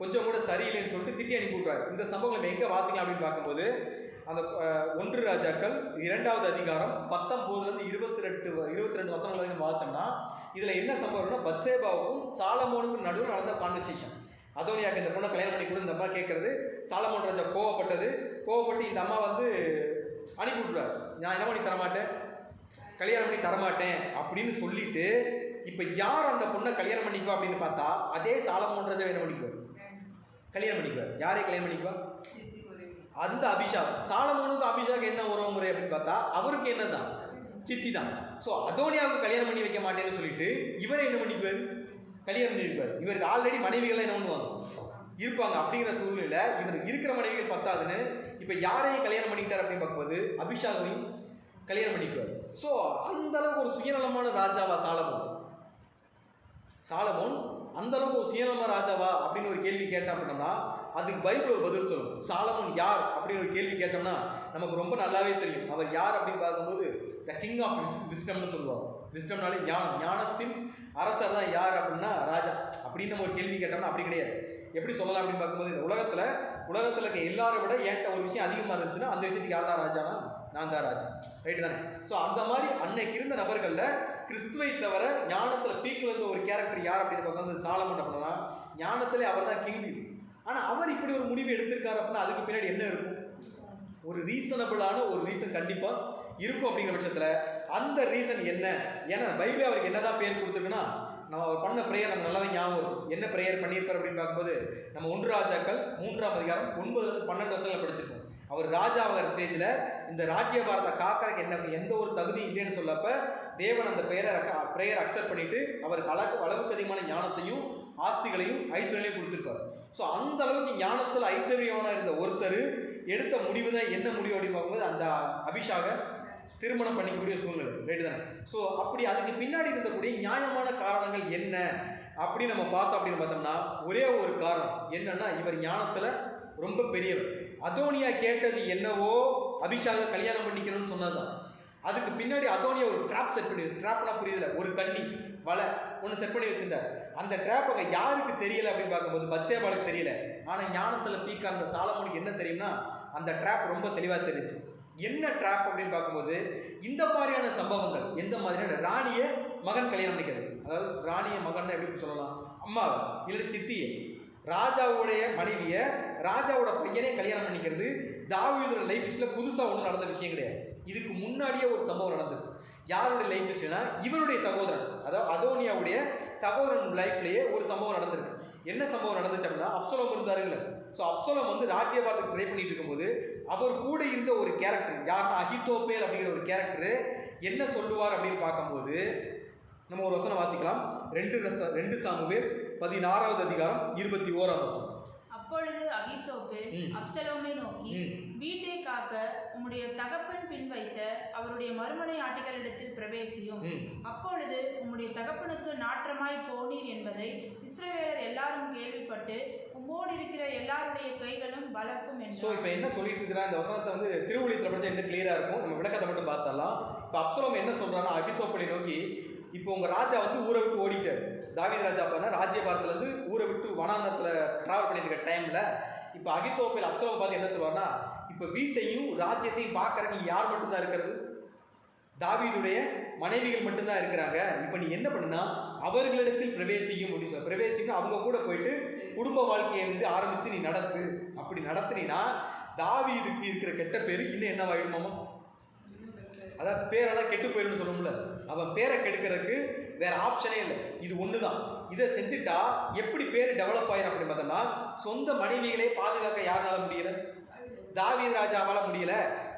கொஞ்சம் கூட சரியில்லைன்னு சொல்லிட்டு திட்டி அனுப்பி விட்டுருவார். இந்த சம்பவம் நம்ம எங்கே வாசிக்கலாம் அப்படின்னு பார்க்கும்போது அந்த 1 ராஜாக்கள் 2ஆவது அதிகாரம் 19 22 வசனங்கள் வரைக்கும் வாசிச்சோம்னா இதில் என்ன சம்பவம்னா பத்சேபாவுக்கும் சாலமோனுக்கும் நடுவில் நடந்த கான்வர்சேஷன். அதோனியாக்கு இந்த பொண்ணை கல்யாணம் பண்ணி கூட இந்த அம்மா கேட்கறது, சாலமோன் ராஜா கோவப்பட்டு இந்த அம்மா வந்து அனுப்பி விட்டுருவார். நான் என்ன பண்ணி தரமாட்டேன், கல்யாணம் பண்ணி தரமாட்டேன் அப்படின்னு சொல்லிட்டு இப்போ யார் அந்த பொண்ணை கல்யாணம் பண்ணிக்குவா அப்படின்னு பார்த்தா அதே சாலமோன் ராஜா என்ன பண்ணிக்குவார், கல்யாணம் பண்ணிக்குவார். யாரே கல்யாணம் பண்ணிக்குவா, அந்த அபிஷாக். சாலமோனுக்கு அபிஷாக் என்ன உறவு முறை அப்படின்னு பார்த்தா அவருக்கு என்னதான், சித்தி தான். ஸோ அதோனியாவுக்கு கல்யாணம் பண்ணி வைக்க மாட்டேன்னு சொல்லிட்டு இவரை என்ன பண்ணிக்குவார், கல்யாணம் பண்ணிருப்பார். இவருக்கு ஆல்ரெடி மனைவிகள் என்ன பண்ணுவாங்க, இருப்பாங்க. அப்படிங்கிற சூழ்நிலை இவர் இருக்கிற மனைவிகள் பத்தாதுன்னு இப்போ யாரையும் கல்யாணம் பண்ணிக்கிட்டார் அப்படின்னு பார்க்கும்போது அபிஷாகையும் கல்யாணம் பண்ணிக்குவார். ஸோ அந்த அளவுக்கு ஒரு சுயநலமான ராஜாவா சாலமோன் அந்த அளவுக்கு ஒரு சுயநலமான ராஜாவா அப்படின்னு ஒரு கேள்வி கேட்டோம் அப்படின்னா அதுக்கு பைபிள் ஒரு பதில் சொல்லும். சாலமோன் யார் அப்படின்னு ஒரு கேள்வி கேட்டோம்னா நமக்கு ரொம்ப நல்லாவே தெரியும். அவர் யார் அப்படின்னு பார்க்கும்போது த கிங் ஆஃப் விஸ்டம்னு சொல்லுவாங்க. விஸ்டம்னாலே ஞானம், ஞானத்தின் அரசர் தான் யார் அப்படின்னா ராஜா. அப்படின்னு நம்ம ஒரு கேள்வி கேட்டோம்னா அப்படி கிடையாது. எப்படி சொல்லலாம் அப்படின்னு பார்க்கும்போது இந்த உலகத்தில் இருக்க எல்லாரை விட என்கிட்ட ஒரு விஷயம் அதிகமாக இருந்துச்சுன்னா அந்த விஷயத்துக்கு யார் தான் ராஜானா, நான் தான் ராஜா, ரைட்டு தானே? ஸோ அந்த மாதிரி அன்னைக்கு இருந்த நபர்களில் கிறிஸ்துவை தவிர ஞானத்தில் பீக்கில் இருந்த ஒரு கேரக்டர் யார் அப்படின்னு பார்க்கும்போது சாலமோன் அப்படின்னா ஞானத்திலே அவர் தான் கிங். ஆனால் அவர் இப்படி ஒரு முடிவு எடுத்திருக்காரு அப்படின்னா அதுக்கு பின்னாடி என்ன இருக்கும், ஒரு ரீசனபிளான ஒரு ரீசன் கண்டிப்பாக இருக்கும். அப்படிங்கிற பட்சத்தில் அந்த ரீசன் என்ன, ஏன்னா பைபிள் அவருக்கு என்ன தான் பேர் கொடுத்துருக்குன்னா நம்ம அவர் பண்ண ப்ரேயர் நம்ம நல்லாவே ஞாபகம் இருக்கும். என்ன ப்ரேயர் பண்ணியிருப்பார் அப்படின்னு பார்க்கும்போது நம்ம 1 ராஜாக்கள் 3ஆம் அதிகாரம் 9-12 வசனங்களை படிச்சிருக்கோம். அவர் ராஜாவாகிற ஸ்டேஜில் இந்த ராஜ்ய பாரத்தை காக்கிறதுக்கு எனக்கு எந்த ஒரு தகுதியும் இல்லைன்னு சொல்லப்ப தேவன் அந்த ப்ரேயர் அக்செப்ட் பண்ணிட்டு அவருக்கு அளவுக்கு அதிகமான ஞானத்தையும் ஆஸ்திகளையும் ஐஸ்வர்யங்களையும் கொடுத்துருக்காரு. ஸோ அந்த அளவுக்கு ஞானத்தில் ஐஸ்வர்யமான இருந்த ஒருத்தர் எடுத்த முடிவு தான் என்ன முடிவு அப்படின்னு பார்க்கும்போது அந்த அபிஷாக திருமணம் பண்ணிக்கக்கூடிய சூழ்நிலை, ரைட்டு தானே? ஸோ அப்படி அதுக்கு பின்னாடி இருந்தக்கூடிய நியாயமான காரணங்கள் என்ன அப்படின்னு நம்ம பார்த்தோம் அப்படின்னு பார்த்தோம்னா ஒரே ஒரு காரணம் என்னன்னா இவர் ஞானத்தில் ரொம்ப பெரியவர். அதோனியா கேட்டது என்னவோ அபிஷாக கல்யாணம் பண்ணிக்கணும்னு சொன்னதுதான். அதுக்கு பின்னாடி அதோனியா ஒரு ட்ராப் செட் பண்ணி, ட்ராப்னா புரியுதுல, ஒரு கண்ணி வலை ஒன்று செட் பண்ணி வச்சிருந்தார். அந்த ட்ராப்பை யாருக்கு தெரியல அப்படின்னு பார்க்கும்போது பத்சேபாளுக்கு தெரியல. ஆனால் ஞானத்தில் பீக்கா அந்த சாலமோனுக்கு என்ன தெரியும்னா அந்த ட்ராப் ரொம்ப தெளிவாக தெரிஞ்சு. என்ன ட்ராப் அப்படின்னு பார்க்கும்போது இந்த மாதிரியான சம்பவங்கள் எந்த மாதிரியான ராணியை மகன் கல்யாணம் பண்ணிக்கிறது, அதாவது ராணியை மகன் எப்படி சொல்லலாம், அம்மாவை இல்லை சித்தியை, ராஜாவுடைய மனைவியை ராஜாவோட பையனே கல்யாணம் பண்ணிக்கிறது தாவீதோட லைஃப் ஹிஸ்டரியில் புதுசாக ஒன்றும் நடந்த விஷயம் கிடையாது. இதுக்கு முன்னாடியே ஒரு சம்பவம் நடந்தது. யாருடைய லைஃப் ஹிஸ்டரினா இவருடைய சகோதரன், அதாவது அதோனியாவுடைய சகோதரன் லைஃப்லேயே ஒரு சம்பவம் நடந்திருக்கு. என்ன சம்பவம் நடந்துச்சு அப்படின்னா, அப்சலோம் இருந்தாருல்ல. ஸோ அப்சலோம் வந்து ராஜ்யபாரத்துக்கு ட்ரை பண்ணிட்டு இருக்கும்போது அவர் கூட இருந்த ஒரு கேரக்டர் யாருன்னா அகித்தோப்பேல் அப்படிங்கிற ஒரு கேரக்டர் என்ன சொல்லுவார் அப்படின்னு பார்க்கும்போது நம்ம ஒரு வசனம் வாசிக்கலாம். 2 சாமுவேல் 16வது அதிகாரம் 21ஆம் வசனம். அப்பொழுது அகித்தோப்பேல் அப்சலோமை நோக்கி, வீட்டை காக்க உம்முடைய தகப்பன் பின் வைத்த அவருடைய மறுமனை ஆட்டிகளிடத்தில் பிரவேசியும். அப்பொழுது உம்முடைய தகப்பனுக்கு நாற்றமாய் போனீர் என்பதை இஸ்ரவேலர் எல்லாரும் கேள்விப்பட்டு உம்மோடு இருக்கிற எல்லாருடைய கைகளும் பலக்கும் என்று. ஸோ இப்போ என்ன சொல்லிட்டு இருக்கிறா இந்த வசனத்தை வந்து திருவள்ளுவத்தில் படித்தா இன்னும் கிளியராக இருக்கும். நம்ம விளக்கத்தை மட்டும் பார்த்தரலாம். இப்போ அப்சலோம் என்ன சொல்கிறான்னா அகித்தோப்பேலை நோக்கி, இப்போ உங்கள் ராஜா வந்து ஊரை விட்டு ஓடிட்டார். தாவீது ராஜா பண்ண ராஜ்யபாரத்துலேருந்து ஊரை விட்டு வனாந்தரத்தில் ட்ராவல் பண்ணிட்டு இருக்க டைமில் இப்போ அகித்தோப்பேல் அப்சலோம் பார்த்து என்ன சொல்லுவார்னா, இப்போ வீட்டையும் ராஜ்யத்தையும் பார்க்கறதுக்கு யார் மட்டும்தான் இருக்கிறது? தாவீதுடைய மனைவிகள் மட்டும்தான் இருக்கிறாங்க. இப்போ நீ என்ன பண்ணுனா அவர்களிடத்தில் பிரவேசியும் அப்படின்னு சொல்ல. பிரவேசிக்கும் அவங்க கூட போயிட்டு குடும்ப வாழ்க்கையை வந்து ஆரம்பித்து நீ நடத்து. அப்படி நடத்துனீன்னா தாவீதுக்கு இருக்கிற கெட்ட பேர் இன்னும் என்னவாயிடுமாமா? அதாவது பேரெல்லாம் கெட்டு போயிடும்னு சொல்லுவோம்ல, அவன் பேரை கெடுக்கிறதுக்கு வேற ஆப்ஷனே இல்லை. இது ஒன்று தான். இதை செஞ்சுட்டா எப்படி பேர் டெவலப் ஆயிடும் அப்படின்னு பார்த்தோம்னா, சொந்த மனைவிகளே பாதுகாக்க யாரால முடியல? தாவீது ராஜாவால் முடியல.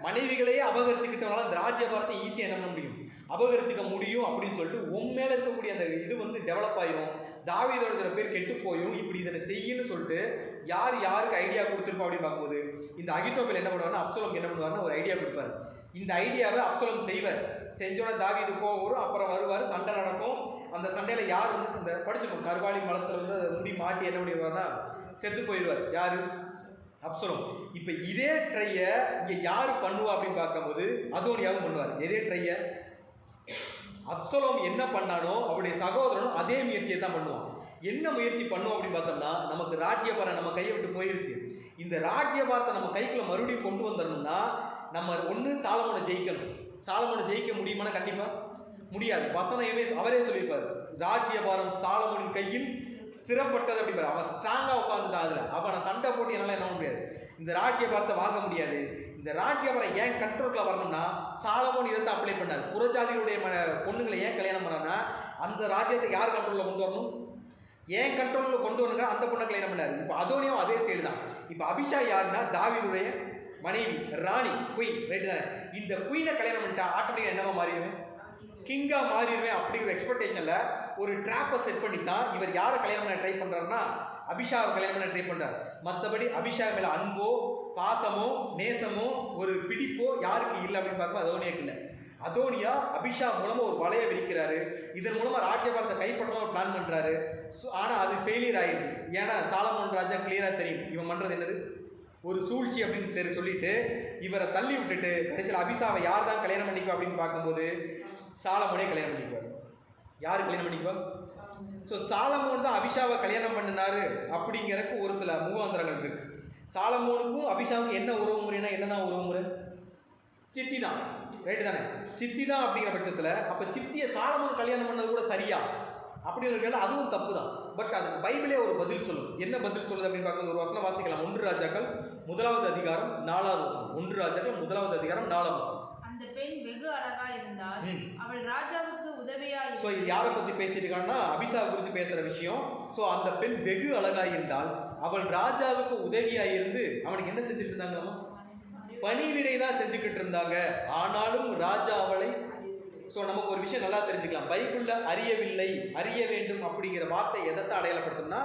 மனைவிகளையே அபகரிச்சுக்கிட்டவங்களால இந்த ராஜ்யபாரத்தை ஈஸியாக என்ன பண்ண முடியும்? அபகரிச்சுக்க முடியும் அப்படின்னு சொல்லிட்டு உண்மையில இருக்கக்கூடிய அந்த இது வந்து டெவலப் ஆயிரும். தாவீதோட சில பேர் கெட்டு போயிடும். இப்படி இதை செய்யணும்னு சொல்லிட்டு யாருக்கு ஐடியா கொடுத்துருப்போம் அப்படின்னு பார்க்கும்போது இந்த அகித்தோப்பேல் என்ன பண்ணுவாருன்னா அப்சலோம் என்ன பண்ணுவாருன்னா ஒரு ஐடியா கொடுப்பாரு. இந்த ஐடியாவை அப்சலோம் செய்வார். செஞ்சோன்னா தாவீது கோவம் வரும். அப்புறம் வருவார், சண்டை நடக்கும். அந்த சண்டையில் யார் வந்து இந்த படிச்சிருக்கோம் கருவாளி மரத்தில் வந்து முடி மாட்டி என்ன பண்ணிடுவார்னா செத்து போயிடுவார். யாரு? அப்சலோம். இப்போ இதே ட்ரையை இங்கே யார் பண்ணுவா அப்படின்னு பார்க்கும்போது அதோனியாவும் பண்ணுவார். இதே ட்ரையை அப்சலோம் என்ன பண்ணானோ அவருடைய சகோதரனும் அதே முயற்சியை தான் பண்ணுவான். என்ன முயற்சி பண்ணுவோம் அப்படின்னு பார்த்தோம்னா, நமக்கு ராஜ்யபாரம் நம்ம கையை விட்டு போயிருச்சு. இந்த ராஜ்யபாரத்தை நம்ம கைக்குள்ள மறுபடியும் கொண்டு வந்துடணும்னா நம்ம ஒன்று சாலமோனை ஜெயிக்கணும். சாலமோனை ஜெயிக்க முடியுமானா கண்டிப்பாக முடியாது. வசனமே அவரே சொல்லியிருப்பார், ராஜ்யபாரம் சாலமோனின் கையில் ஸ்திரப்பட்டது அப்படிப்பாரு. அவன் ஸ்ட்ராங்காக உட்காந்துட்டான். அதில் அவனை சண்டை போட்டு என்னால் என்ன முடியாது, இந்த ராஜ்யபாரத்தை வாங்க முடியாது. இந்த ராஜ்யபாரம் ஏன் கண்ட்ரோலுக்குள்ள வரணும்னா சாலமோன் இதை தான் அப்ளை பண்ணார். புறஜாதிகளுடைய பொண்ணுங்களை ஏன் கல்யாணம் பண்ணான்னா அந்த ராஜ்யத்தை யார் கண்ட்ரோலில் கொண்டு வரணும்? ஏன் கண்ட்ரோலில் கொண்டு வரணுங்க அந்த பொண்ணை கல்யாணம் பண்ணார். இப்போ அதோனியும் அதே ஸ்டைல் தான். இப்போ அபிஷா யாருன்னா தாவீதுடைய மனைவி, ராணி, குயின், ரைட்டு தானே? இந்த குயினை கல்யாணம் பண்ணிட்டா ஆட்டோமேட்டிக்காக என்னவா மாறிடுவேன்? கிங்காக மாறிடுவேன் அப்படிங்கிற எக்ஸ்பெக்டேஷனில் ஒரு ட்ராப்பை செட் பண்ணி தான் இவர் யாரை கல்யாணம் பண்ண ட்ரை பண்ணுறாருன்னா அபிஷாவை கல்யாணம் பண்ண ட்ரை பண்ணுறார். மற்றபடி அபிஷா மேலே அன்போ பாசமோ நேசமோ ஒரு பிடிப்போ யாருக்கு இல்லை அப்படின்னு பார்க்கும்போது அதோனியாக்கு இல்லை. அதோனியா அபிஷா மூலமாக ஒரு வலையை விரிக்கிறாரு. இதன் மூலமாக ராஜ்யபாரத்தை கைப்பற்றணும் பிளான் பண்ணுறாரு. ஆனால் அது ஃபெயிலியர் ஆகிடுது. ஏன்னா சாலமோன் ராஜா கிளியராக தெரியும் இவன் பண்ணுறது என்னது ஒரு சூழ்ச்சி அப்படின்னு சரி சொல்லிட்டு இவரை தள்ளி விட்டுட்டு கடைசியில் அபிஷாவை யார் தான் கல்யாணம் பண்ணிக்குவா அப்படின்னு பார்க்கும்போது சாலமோனே கல்யாணம் பண்ணிக்குவார். யார் கல்யாணம் பண்ணிக்குவா? ஸோ சாலமோன் தான் அபிஷாவை கல்யாணம் பண்ணினாரு அப்படிங்கிறதுக்கு ஒரு சில முகாந்திரங்கள் இருக்கு. சாலமோனுக்கும் அபிஷாவுக்கும் என்ன உறவு முறைனா என்னதான் உறவு முறை? சித்தி தான், ரைட்டு தானே? சித்தி தான் அப்படிங்கிற பட்சத்தில் அப்போ சித்தியை சாலமோன் கல்யாணம் பண்ணது கூட சரியா அப்படிங்கிறதுனால அதுவும் தப்பு தான். பட் அதுக்கு பைபிளே ஒரு பதில் சொல்லும். என்ன பதில் சொல்லுது அப்படின்னு பார்க்கும்போது ஒரு வசனம் வாசிக்கலாம். 1 ராஜாக்கள் 1வது அதிகாரம் 4வது வசனம். 1 ராஜாக்கள் 1வது அதிகாரம் 4வது வசனம். அந்த பெண் வெகு அழகா இருந்தால் அவள் ராஜாவுக்கு உதவியா. ஸோ இது யாரை பற்றி பேசியிருக்காங்கன்னா அபிஷா குறித்து பேசுகிற விஷயம். ஸோ அந்த பெண் வெகு அழகாக இருந்தால் அவள் ராஜாவுக்கு உதவியாக இருந்து அவனுக்கு என்ன செஞ்சுட்டு இருந்தாங்க? பணிவிடை தான் செஞ்சுக்கிட்டு இருந்தாங்க. ஆனாலும் ராஜா அவளை. ஸோ நமக்கு ஒரு விஷயம் நல்லா தெரிஞ்சுக்கலாம். பைபிளில் அறியவில்லை அறிய வேண்டும் அப்படிங்கிற வார்த்தை எதைத்தான் அடையாளப்படுத்தும்னா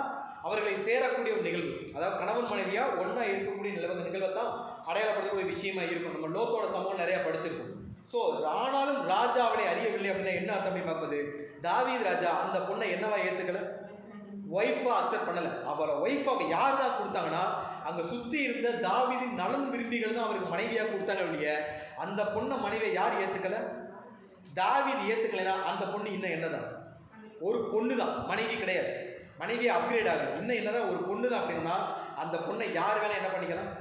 அவர்களை சேரக்கூடிய ஒரு நிகழ்வு. அதாவது கணவன் மனைவியாக ஒன்றா இருக்கக்கூடிய நிகழ்வை தான் அடையாளப்படுத்தக்கூடிய விஷயமா இருக்கும். நம்ம லோத்தோட சம்பவம் நிறையா படிச்சிருக்கோம். ஸோ ஆனாலும் ராஜா அவளை அறியவில்லை அப்படின்னா என்ன அர்த்தம் அப்படின்னு பார்ப்பது, தாவீது ராஜா அந்த பொண்ணை என்னவா ஏற்றுக்கல, ஒய்ஃபாக அக்செப்ட் பண்ணலை. அவரை ஒய்ஃபாக யார் தான் கொடுத்தாங்கன்னா அங்கே சுற்றி இருந்த தாவீதின் நலன் விரும்பிகள் தான் அவருக்கு மனைவியாக கொடுத்தாங்க இல்லைய. அந்த பொண்ணை மனைவியை யார் ஏற்றுக்கலை? தாவீது ஏற்றுக்கலைன்னா அந்த பொண்ணு இன்னும் என்னதான் ஒரு பொண்ணு தான், மனைவி கிடையாது. மனைவியை அப்கிரேட் ஆகலை, இன்னும் என்னதான் ஒரு பொண்ணு தான். அப்படின்னா அந்த பொண்ணை யார் வேணால் என்ன பண்ணிக்கலாம்,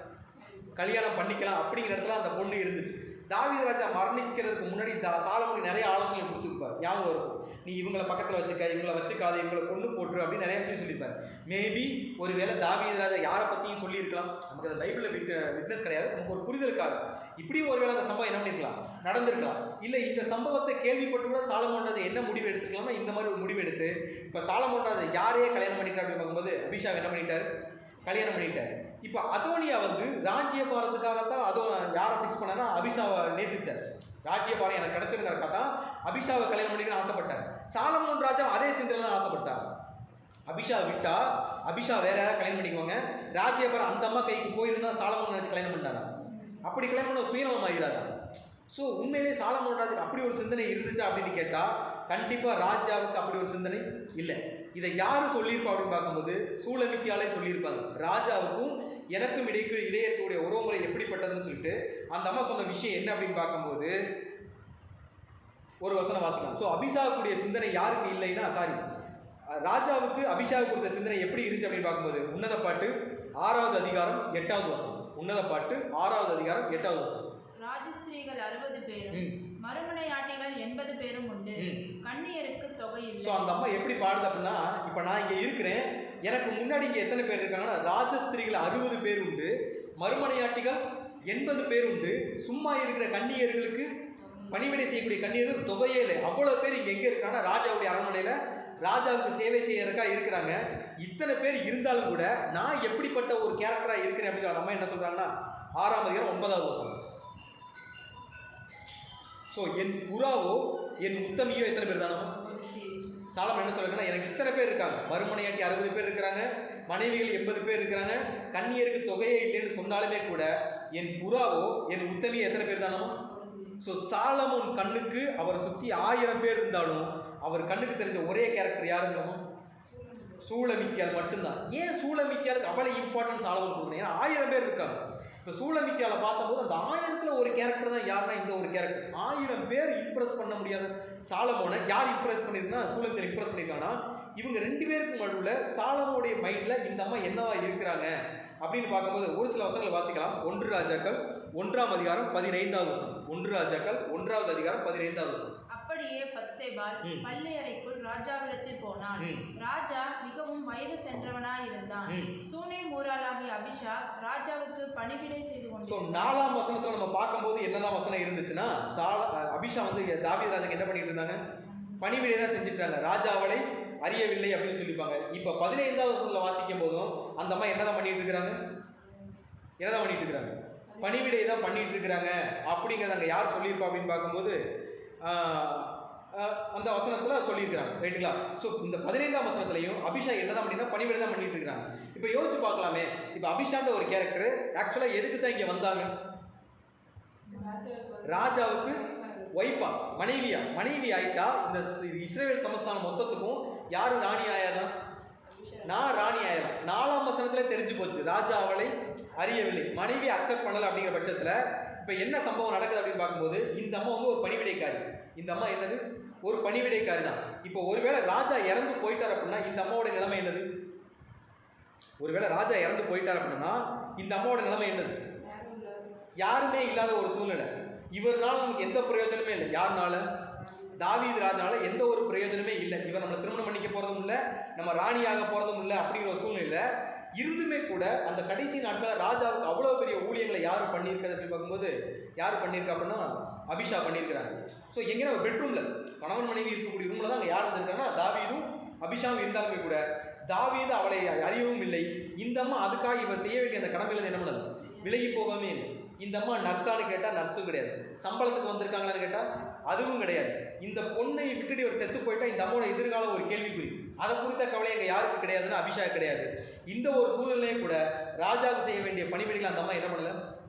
கல்யாணம் பண்ணிக்கலாம் அப்படிங்கிற இடத்துல அந்த பொண்ணு இருந்துச்சு. தாவீது ராஜா மரணிக்கிறதுக்கு முன்னாடி சாலமோனுக்கு நிறைய ஆலோசனை கொடுத்துருப்பார். ஞாபகம் இருக்கும், நீ இவங்களை பக்கத்தில் வச்சுக்க, இவங்களை வச்சுக்காத, இவங்களை கொண்டு போட்டுரு அப்படின்னு நிறைய விஷயம் சொல்லியிருப்பார். மேபி ஒரு வேளை தாவீது ராஜா யாரை பற்றியும் சொல்லியிருக்கலாம். நமக்கு அந்த பைபிளில் விட்னஸ் கிடையாது, நமக்கு ஒரு புரிதலுக்காக இப்படியும் ஒரு வேளை அந்த சம்பவம் என்ன பண்ணிருக்கலாம், நடந்திருக்கலாம். இல்லை இந்த சம்பவத்தை கேள்விப்பட்டு கூட சாலமோன் ராஜா என்ன முடிவு எடுத்துக்கலாம்னா இந்த மாதிரி ஒரு முடிவு எடுத்து இப்போ சாலமோன் ராஜா யாரையே கல்யாணம் பண்ணிட்டார் அப்படின்னு பார்க்கும்போது அபிஷா என்ன பண்ணிட்டாரு, கல்யாணம் பண்ணிட்டார். இப்போ அதோனியா வந்து ராஜ்யபாரத்துக்காகத்தான் யாரை ஃபிக்ஸ் பண்ணனா அபிஷாவை நேசிச்சார். ராஜ்யபாரம் எனக்கு கிடைச்சிருங்கிறக்கா தான் அபிஷாவை கல்யாணம் பண்ணிக்கணும்னு ஆசைப்பட்டார். சாலமோன் ராஜா அதே சிந்தனை தான் ஆசைப்பட்டார். அபிஷா விட்டா அபிஷா வேற யாராவது கல்யாணம் பண்ணிக்குவாங்க, ராஜ்யபாரம் அந்த அம்மா கைக்கு போயிருந்தா சாலமோன் நினைச்சு கல்யாணம் பண்ணாரா? அப்படி கல்யாணம் பண்ண சுயநலம் ஆகிறாரா? ஸோ உண்மையிலேயே சாலமோன் ராஜாக்கு அப்படி ஒரு சிந்தனை இருந்துச்சா அப்படின்னு கேட்டால் கண்டிப்பாக ராஜாவுக்கு அப்படி ஒரு சிந்தனை இல்லை. இதை யார் சொல்லியிருப்பா அப்படின்னு பார்க்கும்போது சூலமித்தியாலே சொல்லியிருப்பாங்க. ராஜாவுக்கும் எனக்கும் இடையே இருக்கக்கூடிய உறவுமுறை எப்படிப்பட்டதுன்னு சொல்லிட்டு அந்த அம்மா சொன்ன விஷயம் என்ன அப்படின்னு பார்க்கும்போது ஒரு வசனம் வாசிக்கலாம். ஸோ அபிஷாவுக்குடைய சிந்தனை யாருக்கு இல்லைன்னா ராஜாவுக்கு அபிஷாவுக்கு கொடுத்த சிந்தனை எப்படி இருந்துச்சு அப்படின்னு பார்க்கும்போது உன்னத பாட்டு 6வது அதிகாரம் 8வது வசனம். உன்னத பாட்டு 6வது அதிகாரம் 8வது வசனம். ராஜஸ்திரீகள் 60 பேரும் மறுமனையாட்டிகள் 80 பேரும் உண்டு, கன்னியருக்கு தொகை இல்லை. ஸோ அந்த அம்மா எப்படி பாடுது அப்படின்னா, இப்போ நான் இங்கே இருக்கிறேன், எனக்கு முன்னாடி இங்கே எத்தனை பேர் இருக்காங்கன்னா ராஜஸ்திரீகள் 60 பேர் உண்டு, மறுமனையாட்டிகள் 80 பேர் உண்டு, சும்மா இருக்கிற கன்னியர்களுக்கு பணிவிடை செய்யக்கூடிய கன்னியர்கள் தொகையே இல்லை. அவ்வளோ பேர் இங்கே எங்கே இருக்காங்கன்னா ராஜாவுடைய அரண்மனையில் ராஜாவுக்கு சேவை செய்யறதுக்கா இருக்கிறாங்க. இத்தனை பேர் இருந்தாலும் கூட நான் எப்படிப்பட்ட ஒரு கேரக்டராக இருக்கிறேன் அப்படின்னு அந்த அம்மா என்ன சொல்கிறாங்கன்னா 6ஆம் அதிகாரம் 9வது வசனம். ஸோ என் புறாவோ என் உத்தமியோ எத்தனை பேர் தானோ? சாலமோன் என்ன சொல்றாங்கன்னா எனக்கு இத்தனை பேர் இருக்காங்க, மறுமனையாட்டி 60 பேர் இருக்கிறாங்க, மனைவிகள் 80 பேர் இருக்கிறாங்க, கன்னியருக்கு தொகையே இல்லைன்னு சொன்னாலுமே கூட என் புறாவோ என் உத்தமியோ எத்தனை பேர் தானோ? ஸோ சாலமோன் கண்ணுக்கு அவரை சுற்றி 1000 பேர் இருந்தாலும் அவர் கண்ணுக்கு தெரிஞ்ச ஒரே கேரக்டர் யாருங்களோ? சூலமித்தியால் மட்டும்தான். ஏன் சூலமித்தியாலுக்கு அவ்வளோ இம்பார்ட்டன்ஸ் சாலமோன் கொடுக்கணும்? ஏன்னா 1000 பேர் இருக்காங்க. இப்போ சூலமித்தியால பார்த்தபோது அந்த 1000ல் ஒரு கேரக்டர் தான் யாருன்னா இந்த ஒரு கேரக்டர். 1000 பேர் இம்ப்ரெஸ் பண்ண முடியாத சாலமோனை யார் இம்ப்ரெஸ் பண்ணியிருந்தா சூலமித்தியால் இம்ப்ரெஸ் பண்ணியிருக்காங்கன்னா இவங்க 2 பேருக்கு நடுவில் சாலமோனுடைய மைண்டில் இந்த அம்மா என்னவா இருக்கிறாங்க அப்படின்னு பார்க்கும்போது ஒரு சில வசனங்களை வாசிக்கலாம். 1 ராஜாக்கள் 1ஆம் அதிகாரம் 15வது வசனம். 1 ராஜாக்கள் 1வது அதிகாரம் 15வது வசனம். அப்படியே பத்சேபாள் பள்ளி அறைக்குள் ராஜாவிடத்தில் போனான். ராஜா மிகவும் வயது சென்றவனாய் இருந்தான். சூனேம் ஊராளாகிய அபிஷா ராஜாவுக்கு பணிவிடை செய்து கொண்டு. ஸோ 4ஆம் வசனத்தில் நம்ம பார்க்கும்போது என்னதான் வசனம் இருந்துச்சுன்னா அபிஷா வந்து தாவீது ராஜாக்கு என்ன பண்ணிட்டு இருந்தாங்க? பணிவிடை தான் செஞ்சுட்டாங்க. ராஜா அவளை அறியவில்லை அப்படின்னு சொல்லிப்பாங்க. இப்போ 15வது வசனத்தில் வாசிக்கும் போதும் அந்த அம்மா என்னதான் பண்ணிட்டு இருக்கிறாங்க? பணிவிடை தான் பண்ணிட்டு இருக்கிறாங்க அப்படிங்கிறத அங்கே யார் சொல்லியிருப்பா அப்படின்னு பார்க்கும்போது அந்த வசனத்தில் சொல்லியிருக்கிறாங்க. ரைட்டுங்களா? ஸோ இந்த 15ஆம் வசனத்துலையும் அபிஷா என்னதான் பண்ணினா பணிவிடை தான் பண்ணிட்டு இருக்கிறாங்க. இப்போ யோசிச்சு பார்க்கலாமே, இப்போ அபிஷான்ற ஒரு கேரக்டர் ஆக்சுவலாக எதுக்கு தான் இங்கே வந்தாங்க? ராஜாவுக்கு ஒய்ஃபா, மனைவி ஆயிட்டா இந்த இஸ்ரேல் சமஸ்தானம் மொத்தத்துக்கும் யாரு ராணி ஆயிரலாம்? நான் ராணி ஆயிரம். 4ஆம் வசனத்துல தெரிஞ்சு போச்சு ராஜா அவளை அறியவில்லை, மனைவி அக்செப்ட் பண்ணல. அப்படிங்கிற பட்சத்தில் இப்போ என்ன சம்பவம் நடக்குது அப்படின்னு பார்க்கும்போது இந்த அம்மா வந்து ஒரு பணிவிடைக்காரி. இந்த அம்மா என்னது? ஒரு பணிவிடைக்காரி தான். இப்போ ஒருவேளை ராஜா இறந்து போயிட்டார் அப்படின்னா இந்த அம்மாவோட நிலைமை என்னது? இந்த அம்மாவோட நிலைமை என்னது? யாருமே இல்லாத ஒரு சூழ்நிலை. இவர்னால நமக்கு எந்த பிரயோஜனமே இல்லை. யாருனால? தாவீது ராஜானால எந்த ஒரு பிரயோஜனமே இல்லை. இவர் நம்மளை திருமணம் பண்ணிக்க போகிறதும் இல்லை, நம்ம ராணியாக போகிறதும் இல்லை. அப்படிங்கிற ஒரு சூழ்நிலை இருந்துமே கூட அந்த கடைசி நாட்களில் ராஜாவுக்கு அவ்வளோ பெரிய ஊழியங்களை யார் பண்ணியிருக்காது அப்படின்னு பார்க்கும்போது யார் பண்ணியிருக்கா அப்படின்னா அபிஷா பண்ணியிருக்கிறாங்க. ஸோ எங்கன்னா ஒரு பெட்ரூமில் கணவன் மனைவி இருக்கக்கூடிய ரூமில் தான் அங்கே யார் இருந்திருக்காங்கன்னா தாவீதும் அபிஷாவும் இருந்தாலுமே கூட தாவீது அவளை அறியவும் இல்லை. இந்த அம்மா அதுக்காக இவர் செய்ய வேண்டிய அந்த கடமையில என்ன பண்ணல, விலகி போகவே இல்லை. இந்த அம்மா நர்ஸானு கேட்டால் நர்ஸும் கிடையாது, சம்பளத்துக்கு வந்திருக்காங்களான்னு கேட்டால் அதுவும் கிடையாது. இந்த பொண்ணை விட்டுட்டு இவர் செத்து போயிட்டா இந்த அம்மாவோட எதிர்காலம் ஒரு கேள்விக்குறி. அதை குறித்த கவலை எங்கள் யாருக்கு கிடையாதுன்னா அபிஷா கிடையாது. இந்த ஒரு சூழ்நிலையை கூட ராஜாவுக்கு செய்ய வேண்டிய பணிவிடைகளை அந்த அம்மா என்ன பண்ணல,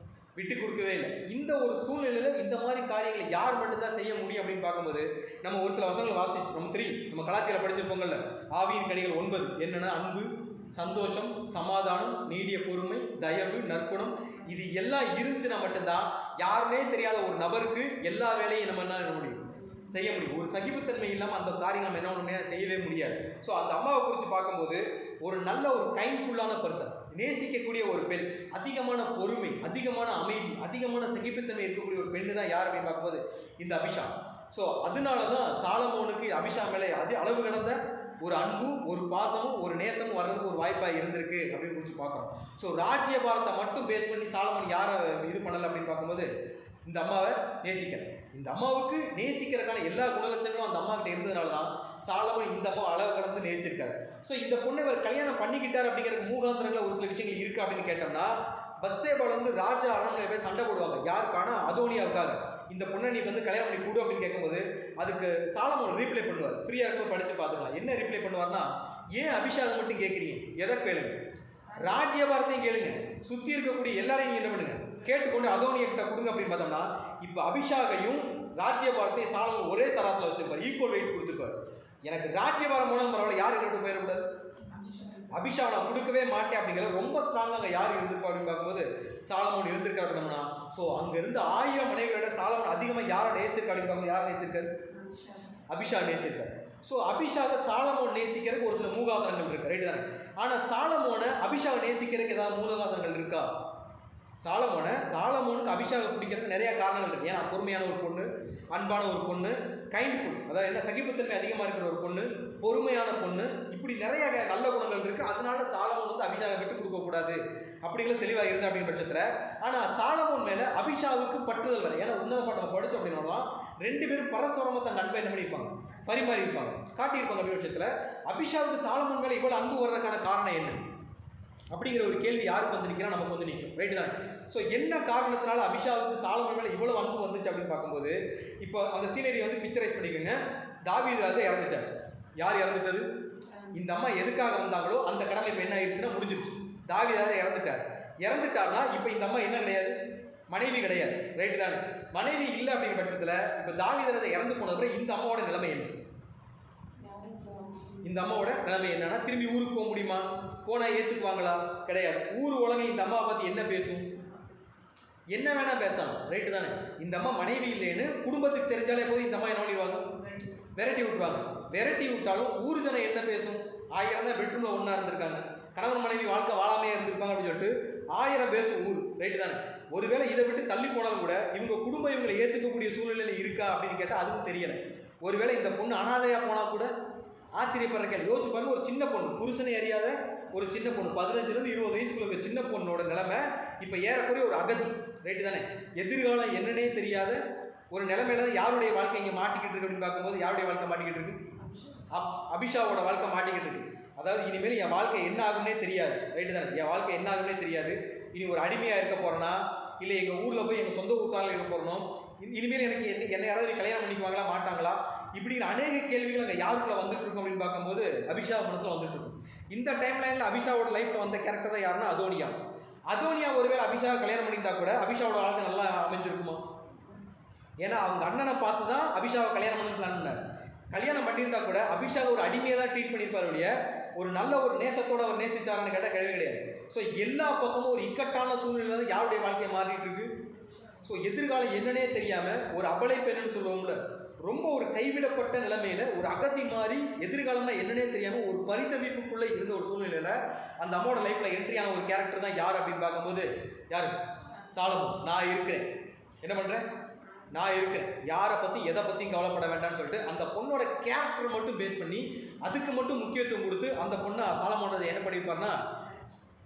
விட்டு கொடுக்கவே இல்லை. இந்த ஒரு சூழ்நிலையில் இந்த மாதிரி காரியங்களை யார் மட்டும்தான் செய்ய முடியும் அப்படின்னு பார்க்கும்போது நம்ம ஒரு சில வசனங்களை வாசிச்சு நம்ம தெரியும், நம்ம கலாத்தியில் படிச்சிருப்போங்கள்ல. ஆவியின் கனிகள் 9 என்னென்னா அன்பு, சந்தோஷம், சமாதானம், நீடிய பொறுமை, தயவு, நற்குணம். இது எல்லாம் இருந்துச்சுன்னா மட்டும்தான் யாருமே தெரியாத ஒரு நபருக்கு எல்லா வேலையும் நம்ம என்ன முடியும், செய்ய முடியும். ஒரு சகிப்புத்தன்மை இல்லாமல் அந்த காரியம் நம்ம என்ன செய்யவே முடியாது. ஸோ அந்த அம்மாவை குறித்து பார்க்கும்போது ஒரு நல்ல ஒரு கைண்ட்ஃபுல்லான பர்சன். நேசிக்கக்கூடிய ஒரு பெண், அதிகமான பொறுமை, அதிகமான அமைதி, அதிகமான சகிப்புத்தன்மை இருக்கக்கூடிய ஒரு பெண்ணு தான் யார் அப்படின்னு பார்க்கும்போது இந்த அபிஷா. ஸோ அதனால தான் சாலமோனுக்கு அபிஷா மேலே அளவு கடந்த ஒரு அன்பும் ஒரு பாசமும் ஒரு நேசமும் வர்றதுக்கு ஒரு வாய்ப்பாக இருந்திருக்கு அப்படின்னு குறித்து பார்க்குறோம். ஸோ ராஜ்ய பாரத்தை மட்டும் பேஸ் பண்ணி சாலமோன் யாரை இது பண்ணலை அப்படின்னு பார்க்கும்போது இந்த அம்மாவை நேசிக்கிறேன். இந்த அம்மாவுக்கு நேசிக்கிறதுக்கான எல்லா குணலட்சங்களும் அந்த அம்மா கிட்ட இருந்ததுனால தான் சாலமோன் இந்த அம்மா அளவு கடந்து நேசிச்சிருக்காரு. ஸோ இந்த பொண்ணை இவர் கல்யாணம் பண்ணிக்கிட்டார் அப்படிங்கிற மூகாந்திரங்களில் ஒரு சில விஷயங்கள் இருக்கு அப்படின்னு கேட்டோம்னா, பத்சேபால வந்து ராஜா அரண்மனை போய் சண்டை போடுவாங்க. யாருக்கான? அதோனியாவுக்காக. இந்த பொண்ணை நீ வந்து கல்யாணம் பண்ணி கூடு அப்படின்னு கேட்கும்போது அதுக்கு சாலமோன் ரீப்ளை பண்ணுவார். ஃப்ரீயாக இருக்கும் படித்து பார்த்துக்கலாம். என்ன ரீப்ளை பண்ணுவார்னா, ஏன் அபிஷாகம் மட்டும் கேட்குறீங்க? எதை கேளுங்க, ராஜ்யபாரத்தையும் கேளுங்க, சுற்றி இருக்கக்கூடிய எல்லாரையும் நீங்கள் என்ன பண்ணுங்க கேட்டுக்கொண்டு அதோனிய கிட்ட கொடுங்க அப்படின்னு பார்த்தோம்னா, இப்போ அபிஷாகையும் ராஜ்யபாரத்தையும் சாலமோன் ஒரே தராசில் வச்சிருப்பார், ஈக்குவல் வெயிட் கொடுத்துருப்பார். எனக்கு ராஜ்யபாரம் மூலம் பரவாயில்ல, யார் என்னோட போயிடக்கூடாது, அபிஷாவை நான் கொடுக்கவே மாட்டேன் அப்படிங்கிற ரொம்ப ஸ்ட்ராங்காக யார் இருந்திருப்பா அப்படின்னு பார்க்கும்போது சாலமோன் இருந்திருக்காரு அப்படின்னா, ஸோ அங்கே இருந்து 1000 மனைவிகளோட சாலமோன் அதிகமாக யாரை நேசிச்சிருக்கா அப்படின்னு பார்க்கும்போது யாரை நேசிச்சிருக்காரு? அபிஷா நேசிச்சிருக்காரு. ஸோ அபிஷாவை சாலமோன் நேசிக்கிறதுக்கு ஒரு சில மூகாதாரங்கள் இருக்கு, ரைட்டு தானே? ஆனால் சாலமோனை அபிஷாவை நேசிக்கிறதுக்கு ஏதாவது மூகாதாரங்கள் இருக்கா? சாலமோனுக்கு அபிஷாவை பிடிக்கிறதுக்கு நிறைய காரணங்கள் இருக்குது. ஏன்னா பொறுமையான ஒரு பொண்ணு, அன்பான ஒரு பொண்ணு, கைண்ட்ஃபுல், அதாவது என்ன சகிப்புத்தன்மை அதிகமாக இருக்கிற ஒரு பொண்ணு, பொறுமையான பொண்ணு, இப்படி நிறைய நல்ல குணங்கள் இருக்குது. அதனால சாலமோன் வந்து அபிஷாவை விட்டு கொடுக்கக்கூடாது அப்படிங்கிற தெளிவாக இருந்தா அப்படின்னு பட்சத்தில், ஆனால் சாலமோன் மேலே அபிஷாவுக்கு பற்றுதல் வரை. ஏன்னா உன்னத பாட்டு நம்ம படித்தோம் அப்படின்னா 2 பேரும் பரஸ்பரமாக தன் அன்பை என்ன பண்ணியிருப்பாங்க, பரிமாறி இருப்பாங்க, காட்டியிருப்பாங்க. அப்படி பட்சத்தில் அபிஷாவுக்கு சாலமோன் மேலே இவ்வளோ அன்பு வர்றதுக்கான காரணம் என்ன அப்படிங்கிற ஒரு கேள்வி யாருக்கு வந்து நிற்கிறா? நமக்கு வந்து நிற்கும், ரைட்டு தானே? ஸோ என்ன காரணத்தினால அபிஷாவுக்கு சாலமோன் மேலே இவ்வளோ அன்பு வந்துச்சு அப்படின்னு பார்க்கும்போது, இப்போ அந்த சீனரியை வந்து பிக்சரைஸ் பண்ணிக்கோங்க. தாவீது ராஜா இறந்துட்டார். யார் இறந்துட்டது? இந்த அம்மா எதுக்காக வந்தாங்களோ அந்த கடமை இப்போ என்ன ஆயிடுச்சுன்னா முடிஞ்சிருச்சு. தாவீது ராஜா இறந்துட்டார்னா இப்போ இந்த அம்மா என்ன கிடையாது, மனைவி கிடையாது, ரைட்டு தானே? மனைவி இல்லை அப்படிங்கிற பட்சத்தில் இப்போ தாவீது ராஜா இறந்து போனதுக்கு இந்த அம்மாவோட நிலைமை என்ன? இந்த அம்மாவோட நிலைமை என்னன்னா, திரும்பி ஊருக்கு போக முடியுமா? போனால் ஏற்றுக்குவாங்களா? கிடையாது. ஊர் உலகம் இந்த அம்மாவை பற்றி என்ன பேசும்? என்ன வேணா பேசலாம், ரைட்டு தானே? இந்த அம்மா மனைவி இல்லைன்னு குடும்பத்துக்கு தெரிஞ்சாலே போது இந்த அம்மா என்ன பண்ணிடுவாங்க, விரட்டி விட்டுருவாங்க. விரட்டி விட்டாலும் ஊர் ஜனம் என்ன பேசும்? 1000 தான் பெட்ரூமில் ஒன்றா இருந்திருக்காங்க, கணவன் மனைவி வாழ்க்கை வாழாமே இருந்திருப்பாங்க அப்படின்னு சொல்லிட்டு 1000 பேசும் ஊர், ரைட்டு தானே? ஒருவேளை இதை விட்டு தள்ளி போனாலும் கூட இவங்க குடும்பம் இவங்களை ஏற்றுக்கக்கூடிய சூழ்நிலையில் இருக்கா அப்படின்னு கேட்டால் அதுவும் தெரியலை. ஒருவேளை இந்த பொண்ணு அனாதையாக போனால் கூட ஆச்சரியப்படுற கேள்வி. யோசிச்சு பாருங்க, ஒரு சின்ன பொண்ணு, புருஷனை அறியாத ஒரு சின்ன பொண்ணு, 15லேருந்து 20 வயசுக்குள்ள இருக்க சின்ன பொண்ணோட நிலைமை இப்போ ஏறக்குறைய ஒரு அகதி, ரைட்டு தானே? எதிர்காலம் என்னன்னே தெரியாத ஒரு நிலைமையில தான் யாருடைய வாழ்க்கை இங்கே மாட்டிக்கிட்டு இருக்கு அப்படின்னு பார்க்கும்போது யாருடைய வாழ்க்கை மாட்டிக்கிட்டு இருக்கு? அபிஷாவோட வாழ்க்கை மாட்டிக்கிட்டு இருக்கு. அதாவது இனிமேல் என் வாழ்க்கை என்ன ஆகும்னே தெரியாது, ரைட்டு தானே? என் வாழ்க்கை என்ன ஆகும்னே தெரியாது. இனி ஒரு அடிமையாக இருக்க போகிறேன்னா, இல்லை எங்கள் ஊரில் போய் எங்கள் சொந்த ஊருக்காரில் இருக்க போகிறோம், இனிமேல் எனக்கு என்னை யாராவது கல்யாணம் பண்ணிக்குவாங்களா மாட்டாங்களா, இப்படிங்கிற அநேக கேள்விகள் அங்கே யாருக்குள்ள வந்துட்டு இருக்கும் அப்படின்னு பார்க்கும்போது அபிஷா மனசில் வந்துட்டு இருக்கும். இந்த டைம் லைனில் அபிஷாவோட லைஃப்பில் வந்த கேரக்டர் தான் யாருன்னா அதோனியா. ஒருவேளை அபிஷாவை கல்யாணம் பண்ணியிருந்தா கூட அபிஷாவோட வாழ்க்கை நல்லா அமைஞ்சிருக்குமா? ஏன்னா அவங்க அண்ணனை பார்த்து தான் அபிஷாவை கல்யாணம் பண்ணி பிளான் பண்ணார். கல்யாணம் பண்ணியிருந்தா கூட அபிஷாவை ஒரு அடிமையை தான் ட்ரீட் பண்ணியிருப்பார் ஒழிய ஒரு நல்ல ஒரு நேசத்தோடு அவர் நேசிச்சாரான்னு கேட்டால் கிடையாது. ஸோ எல்லா பக்கமும் ஒரு இக்கட்டான சூழ்நிலை தான் யாருடைய வாழ்க்கையை மாறிட்டு இருக்கு. ஸோ எதிர்காலம் என்னன்னே தெரியாமல் ஒரு அபலை பெண்ணுன்னு சொல்லுவோம்ல, ரொம்ப ஒரு கைவிடப்பட்ட நிலைமையில ஒரு அகதி மாதிரி எதிர்காலம்னா என்னன்னே தெரியாமல் ஒரு பரிதவிப்புக்குள்ளே இருந்த ஒரு சூழ்நிலையில் அந்த அம்மாவோட லைஃப்பில் என்ட்ரியான ஒரு கேரக்டர் தான் யார் அப்படின்னு பார்க்கும்போது யார்? சாலமோன். நான் இருக்கிறேன், என்ன பண்ணுறேன், நான் இருக்கிறேன், யாரை பற்றி எதை பற்றியும் கவலைப்பட வேண்டாம்னு சொல்லிட்டு அந்த பொண்ணோட கேரக்டர் மட்டும் பேஸ் பண்ணி அதுக்கு மட்டும் முக்கியத்துவம் கொடுத்து அந்த பொண்ணை சாலமோன் என்ன பண்ணியிருப்பார்னா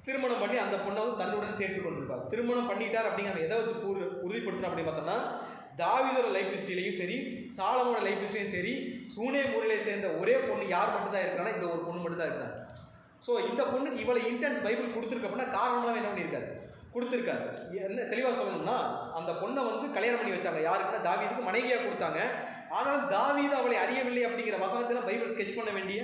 திருமணம் பண்ணி அந்த பொண்ணை வந்து தன்னுடன் சேர்த்து கொண்டிருப்பார். திருமணம் பண்ணிட்டார் அப்படிங்கிற எதை வச்சு உறுதிப்படுத்தணும் அப்படின்னு பார்த்தோம்னா, தாவீதோட லைஃப் ஹிஸ்ட்ரியிலையும் சரி, சாலமோனோட லைஃப் ஹிஸ்ட்ரியும் சரி, சூனே மூரிலே சேர்ந்த ஒரே பொண்ணு யார் மட்டும்தான் இருக்கிறான்னா இந்த ஒரு பொண்ணு மட்டும் தான் இருக்கிறாங்க. ஸோ இந்த பொண்ணுக்கு இவ்வளோ இன்டென்ஸ் பைபிள் கொடுத்துருக்கு அப்படின்னா காரணமாக என்ன பண்ணியிருக்காரு, கொடுத்துருக்காரு. என்ன தெளிவாக சொல்லணும்னா, அந்த பொண்ணை வந்து கல்யாணம் பண்ணி வச்சாங்க. யாருக்குன்னா தாவீதுக்கு மனைவியாக கொடுத்தாங்க. ஆனால் தாவீது அவளை அறியவில்லை அப்படிங்கிற வசனத்தில் பைபிள் ஸ்கெட்ச் பண்ண வேண்டிய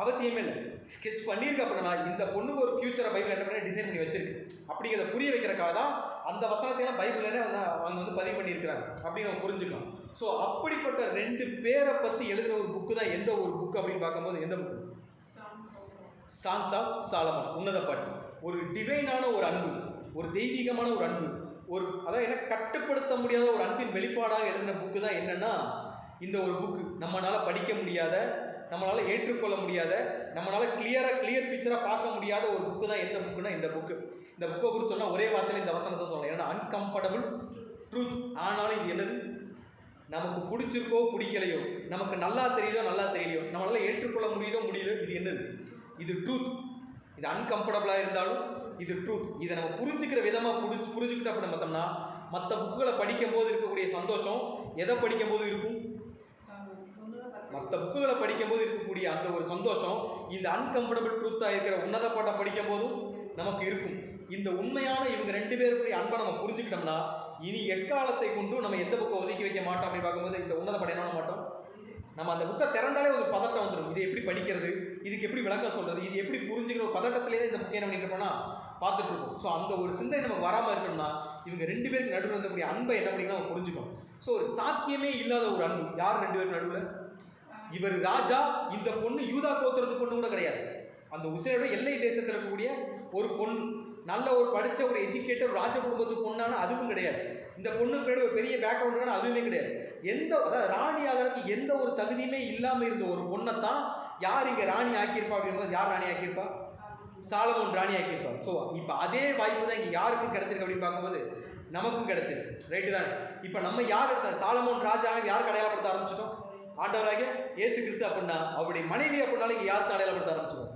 அவசியமே இல்லை. ஸ்கெட்ச் பண்ணியிருக்க அப்படின்னா இந்த பொண்ணுக்கு ஒரு ஃபியூச்சரை பைபிள் என்ன பண்ணி டிசைன் பண்ணி வச்சிருக்கு அப்படிங்கிறத புரிய வைக்கிறக்காக தான் அந்த வசனத்தையெல்லாம் பைபிள்னே அவங்க வந்து பதிவு பண்ணியிருக்கிறாங்க அப்படின்னு நம்ம புரிஞ்சுக்கலாம். ஸோ அப்படிப்பட்ட 2 பேரை பற்றி எழுதின ஒரு புக்கு தான் எந்த ஒரு புக்கு அப்படின்னு பார்க்கும்போது எந்த புக்கு? சாங்ஸ் ஆஃப் சாலமன், உன்னத பாட்டு. ஒரு டிவைனான ஒரு அன்பு, ஒரு தெய்வீகமான ஒரு அன்பு, ஒரு அதாவது என்ன கட்டுப்படுத்த முடியாத ஒரு அன்பின் வெளிப்பாடாக எழுதின புக்கு தான் என்னன்னா இந்த ஒரு புக்கு. நம்மளால படிக்க முடியாத, நம்மளால் ஏற்றுக்கொள்ள முடியாத, நம்மளால் கிளியர் பிக்சராக பார்க்க முடியாத ஒரு புக்கு தான் எந்த புக்குன்னா இந்த புக்கு. இந்த புக்கை குறித்து சொன்னால் ஒரே வார்த்தையில் இந்த வசனத்தை சொல்லலாம். ஏன்னா அன்கம்ஃபர்டபுள் ட்ரூத். ஆனாலும் இது என்னது? நமக்கு பிடிச்சிருக்கோ பிடிக்கலையோ, நமக்கு நல்லா தெரியுதோ நல்லா தெரியலையோ, நம்மளால் ஏற்றுக்கொள்ள முடியுதோ முடியலையோ, இது என்னது? இது ட்ரூத். இது அன்கம்ஃபர்டபுளாக இருந்தாலும் இது ட்ரூத். இதை நம்ம புரிஞ்சுக்கிற விதமாக புரிஞ்சுக்கிட்டு அப்படின்னு பார்த்தோம்னா மற்ற புக்குகளை படிக்கும்போது இருக்கக்கூடிய சந்தோஷம் எதை படிக்கும்போது இருக்கும்? மற்ற புக்குகளை படிக்கும்போது இருக்கக்கூடிய அந்த ஒரு சந்தோஷம் இந்த அன்கம்ஃபர்டபுள் ட்ரூத்தாக இருக்கிற உன்னத பாட்டை படிக்கும்போதும் நமக்கு இருக்கும். இந்த உண்மையான இவங்க 2 பேருடைய அன்பை நம்ம புரிஞ்சுக்கிட்டோம்னா இனி எக்காலத்தை கொண்டு நம்ம எந்த புக்கை ஒதுக்கி வைக்க மாட்டோம் அப்படின்னு பார்க்கும்போது இந்த உன்னத பாட்டை என்ன மாட்டோம். நம்ம அந்த புக்கை திறந்தாலே ஒரு பதட்டம் வந்துடும். இதை எப்படி படிக்கிறது, இதுக்கு எப்படி விளக்கம் சொல்கிறது, இது எப்படி புரிஞ்சுக்கிற ஒரு பதட்டத்திலேயே இந்த புக்கை என்ன பண்ணிட்டு பார்த்துட்டு இருக்கோம். ஸோ அந்த ஒரு சிந்தனை நமக்கு வராமல் இருக்கணும்னா இவங்க 2 பேருக்கு நடுவில் இருந்தக்கூடிய அன்பை என்ன பண்ணிங்கன்னா நம்ம புரிஞ்சுக்கணும். ஸோ ஒரு சாத்தியமே இல்லாத ஒரு அன்பு. யார் 2 பேருக்கு நடுவில்? இவர் ராஜா, இந்த பொண்ணு யூதா கோத்திரத்து பொண்ணு கூட கிடையாது. அந்த உசிரோட எல்லை தேசத்தில் இருக்கக்கூடிய ஒரு பொண்ணு, நல்ல ஒரு படித்த ஒரு எஜுகேட்டர் ராஜ குடும்பத்து பொண்ணான அதுவும் கிடையாது. இந்த பொண்ணுக்கு பின்னாடி ஒரு பெரிய பேக்ரவுண்டான அதுவுமே கிடையாது. அதாவது ராணி ஆகிறதுக்கு எந்த ஒரு தகுதியுமே இல்லாமல் இருந்த ஒரு பொண்ணை தான் யார் இங்கே ராணி ஆக்கியிருப்பா அப்படிங்கும்போது யார் ராணி ஆக்கியிருப்பா? சாலமோன் ராணி ஆக்கியிருப்பார். ஸோ இப்போ அதே வாய்ப்பு தான் இங்கே யாருக்கும் கிடைச்சிருக்கு அப்படின்னு பார்க்கும்போது நமக்கும் கிடைச்சிருக்கு. ரைட்டு தானே? இப்போ நம்ம யார் எடுத்த சாலமோன் ராஜா யாருக்கு அடையாளப்படுத்த ஆரம்பிச்சிட்டோம்? ஆண்டவராக இயேசு கிறிஸ்து அப்படின்னா அவருடைய மனைவி அப்படின்னாலும் இங்கே யாருக்கு அடையாளப்படுத்த ஆரம்பிச்சிடும்.